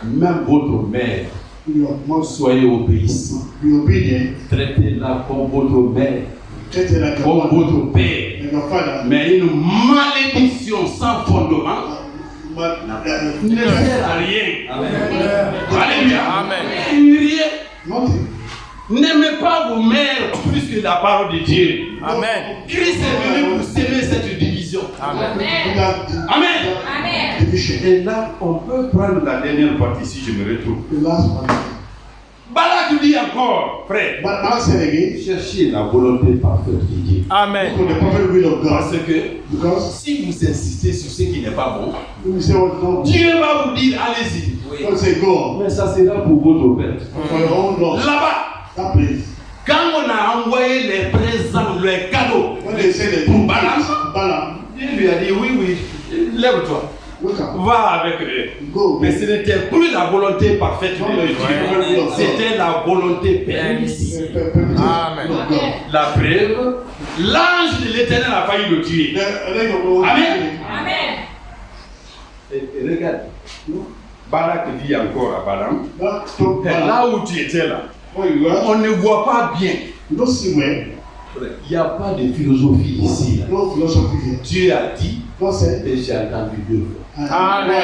Même votre mère, you must soyez obéissants. be obedient. Traitez-la comme votre mère, Treat it like comme your mother, votre père. like your father. Mais une malédiction sans fondement But ne sert à rien. Alléluia. Amen. Rien. nothing. N'aimez pas vos mères plus que la parole de Dieu. Amen. Christ est venu pour s'aimer cette division. Amen. Without Amen. Amen. division. Et là, on peut prendre la dernière partie si je me retrouve. The last one. Balak dit encore, frère, But now say again, cherchez la volonté parfaite de Dieu. Amen. for the perfect will of Parce God. que Because si vous insistez sur ce qui n'est pas bon, when we say what no, Dieu va vous dire allez-y. don't say go Mais ça sera pour votre père. for your own loss. Là-bas, That place. quand on a envoyé les présents, les cadeaux When they say the pour Balaam, Balaam, Dieu lui a dit oui, lève-toi, wake up, va avec eux. go. Mais ce n'était plus la volonté parfaite de Dieu, c'était la volonté permissive. Amen. La preuve, l'ange de l'Éternel a failli le tuer. Amen. Amen. Et regarde, Balak dit encore à Balaam, là où tu étais là, on ne voit pas bien. You don't see where, Il n'y a pas de philosophie ici. Là. no philosophy here. Dieu a dit God said, et j'ai entendu deux fois. Amen.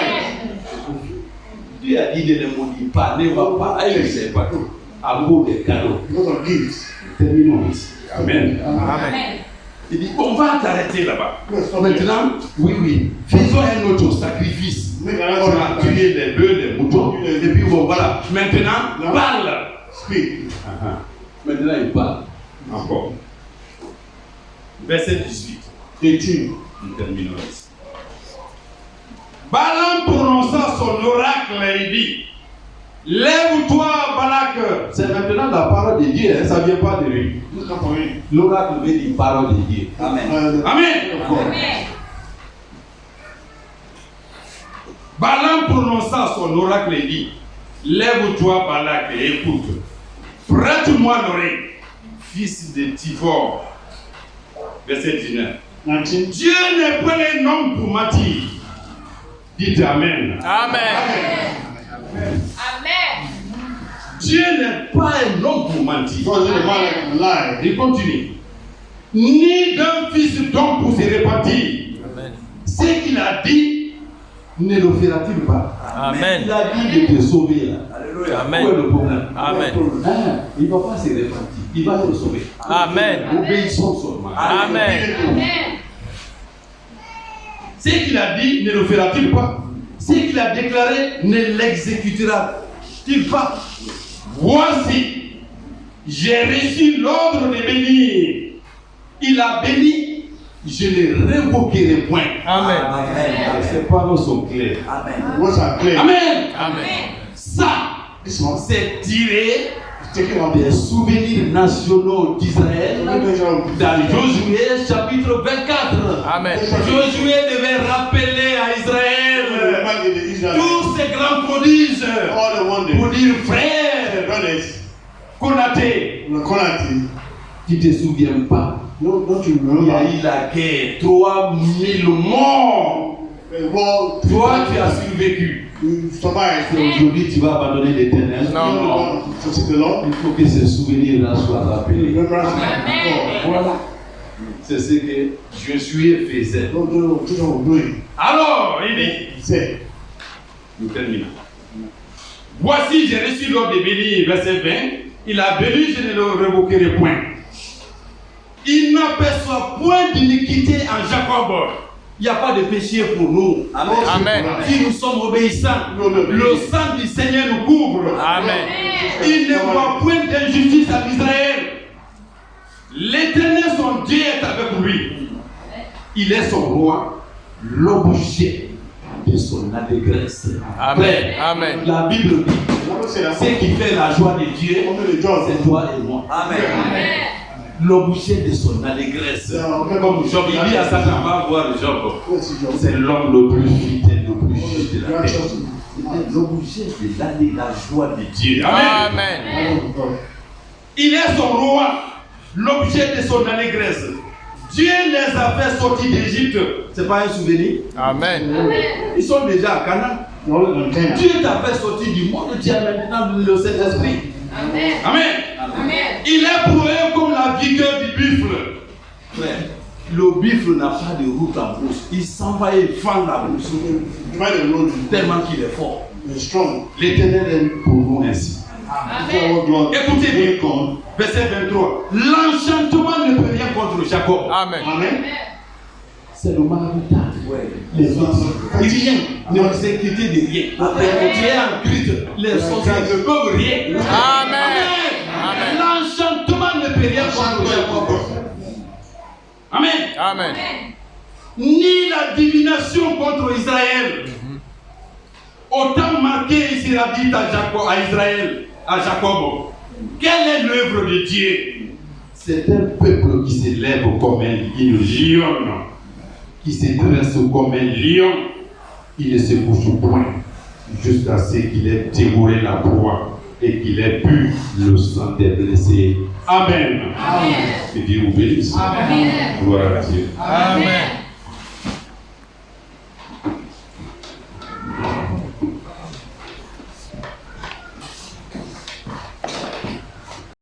Dieu a dit de ne maudire pas, ne va pas, aïe, c'est pas tout. À cause des cadeaux. because of gifts. Terminons ici. Amen. Amen. Il dit, on va t'arrêter là-bas. Let's stop here. Maintenant, oui, faisons un autre sacrifice. Make On a another tué les bœufs, les moutons, et puis bon, voilà. Maintenant, parle. speak. Maintenant, il parle. Encore. Verset 18. 18. Nous terminons ici. Balaam prononça son oracle et dit, lève-toi, Balak. C'est maintenant la parole de Dieu, hein, ça ne vient pas de lui. Look up for him. L'oracle veut dire parole de Dieu. Amen. Amen. Balaam prononça son oracle et dit, lève-toi, Balak, et écoute. Prête-moi l'oreille, fils de Tivor. Verset 19. 19. Dieu n'est pas un homme pour mentir. Dites Amen. Amen. Amen. Dieu n'est pas un homme pour mentir. God is not a man that can lie. Il continue. Ni d'un fils d'homme pour se repentir. Amen. Ce qu'il a dit, ne le fera-t-il pas? Amen. Il a dit de te sauver là. Alléluia. Amen. Où est le problème? Amen. Hein? Il ne va pas se repentir. Il va te sauver. Amen. Obéissons seulement. Amen. Amen. Ce qu'il a dit, ne le fera-t-il pas? Ce qu'il a déclaré, ne l'exécutera-t-il pas? Voici, j'ai reçu l'ordre de bénir. Il a béni, je ne révoquerai point. Amen. Ces paroles sont claires. Amen. Words are clear. Amen. Amen. Ça, This one c'est tiré is taken up des there. souvenirs nationaux d'Israël dans Josué chapitre 24. Amen. Josué devait rappeler à Israël tous ces grands prodiges All the wonders. pour dire The frère brothers, Konaté, the Konati, tu te souviens pas? don't you Il y a remember? eu la guerre, 3000 morts. The war, Toi, tu as survécu. you survived. Et aujourd'hui, tu vas abandonner l'Éternel. Non. You want to see the Lord. Il faut que ce souvenir-là soit rappelé. Remembrance of Amen. God. Voilà. C'est ce que Josué faisait. Don't do what you're doing. Alors, il dit, He said, nous terminons. Voici, j'ai reçu l'ordre de bénir, verset 20. Il a béni, je ne le révoquerai point. Il n'aperçoit point d'iniquité en Jacob. Il n'y a pas de péché pour nous. Amen. Amen. Si nous sommes obéissants, le sang du Seigneur nous couvre. Amen. Il ne voit point d'injustice en Israël. L'Éternel, son Dieu, est avec lui. Il est son roi, l'objet de son allégresse. Amen. Amen. La Bible dit, the Bible said that ce qui fait la joie de Dieu, only the joy c'est of toi et moi. Amen. L'objet de son allégresse. God. Comme Job, il dit à Satan, va voir Job. Yes, it's your C'est l'homme le plus fidèle, le plus juste de la terre. righteous. C'est l'objet de la joie de Dieu. Amen. Amen. Il est son roi, l'objet de son allégresse. Dieu les a fait sortir d'Égypte. C'est pas un souvenir. Amen. Ils sont déjà à Canaan. You're in Kenya. Dieu t'a fait sortir du monde. Tu as maintenant le Saint-Esprit. Amen. Amen. Amen. Il est pour eux comme la vigueur du buffle. Frère, le buffle n'a pas de route en brousse. Il s'en va et fend la brousse. Divide the road. Tellement qu'il est fort. You're strong. L'Éternel est pour nous ainsi. Amen. Écoutez bien, verset 23. L'enchantement ne peut rien contre Jacob. Amen. Amen. C'est le marital. Les autres, rien. Ne vous inquiétez de rien. Tu es en Christ. Les sorciers ne peuvent rien. Amen. Amen. L'enchantement ne peut rien contre Jacob. Amen. Amen. Ni la divination contre Israël. Autant marqué il sera dit à Jacob, à Israël, à Jacob. Quelle est l'œuvre de Dieu? C'est un peuple qui se lève comme une lionne, qui se dresse comme un lion. Il ne se couche point jusqu'à ce qu'il ait dévoré la proie et qu'il ait bu le sang des blessés. Amen. Amen. Que Dieu vous bénisse. Amen. Gloire à Dieu. Amen.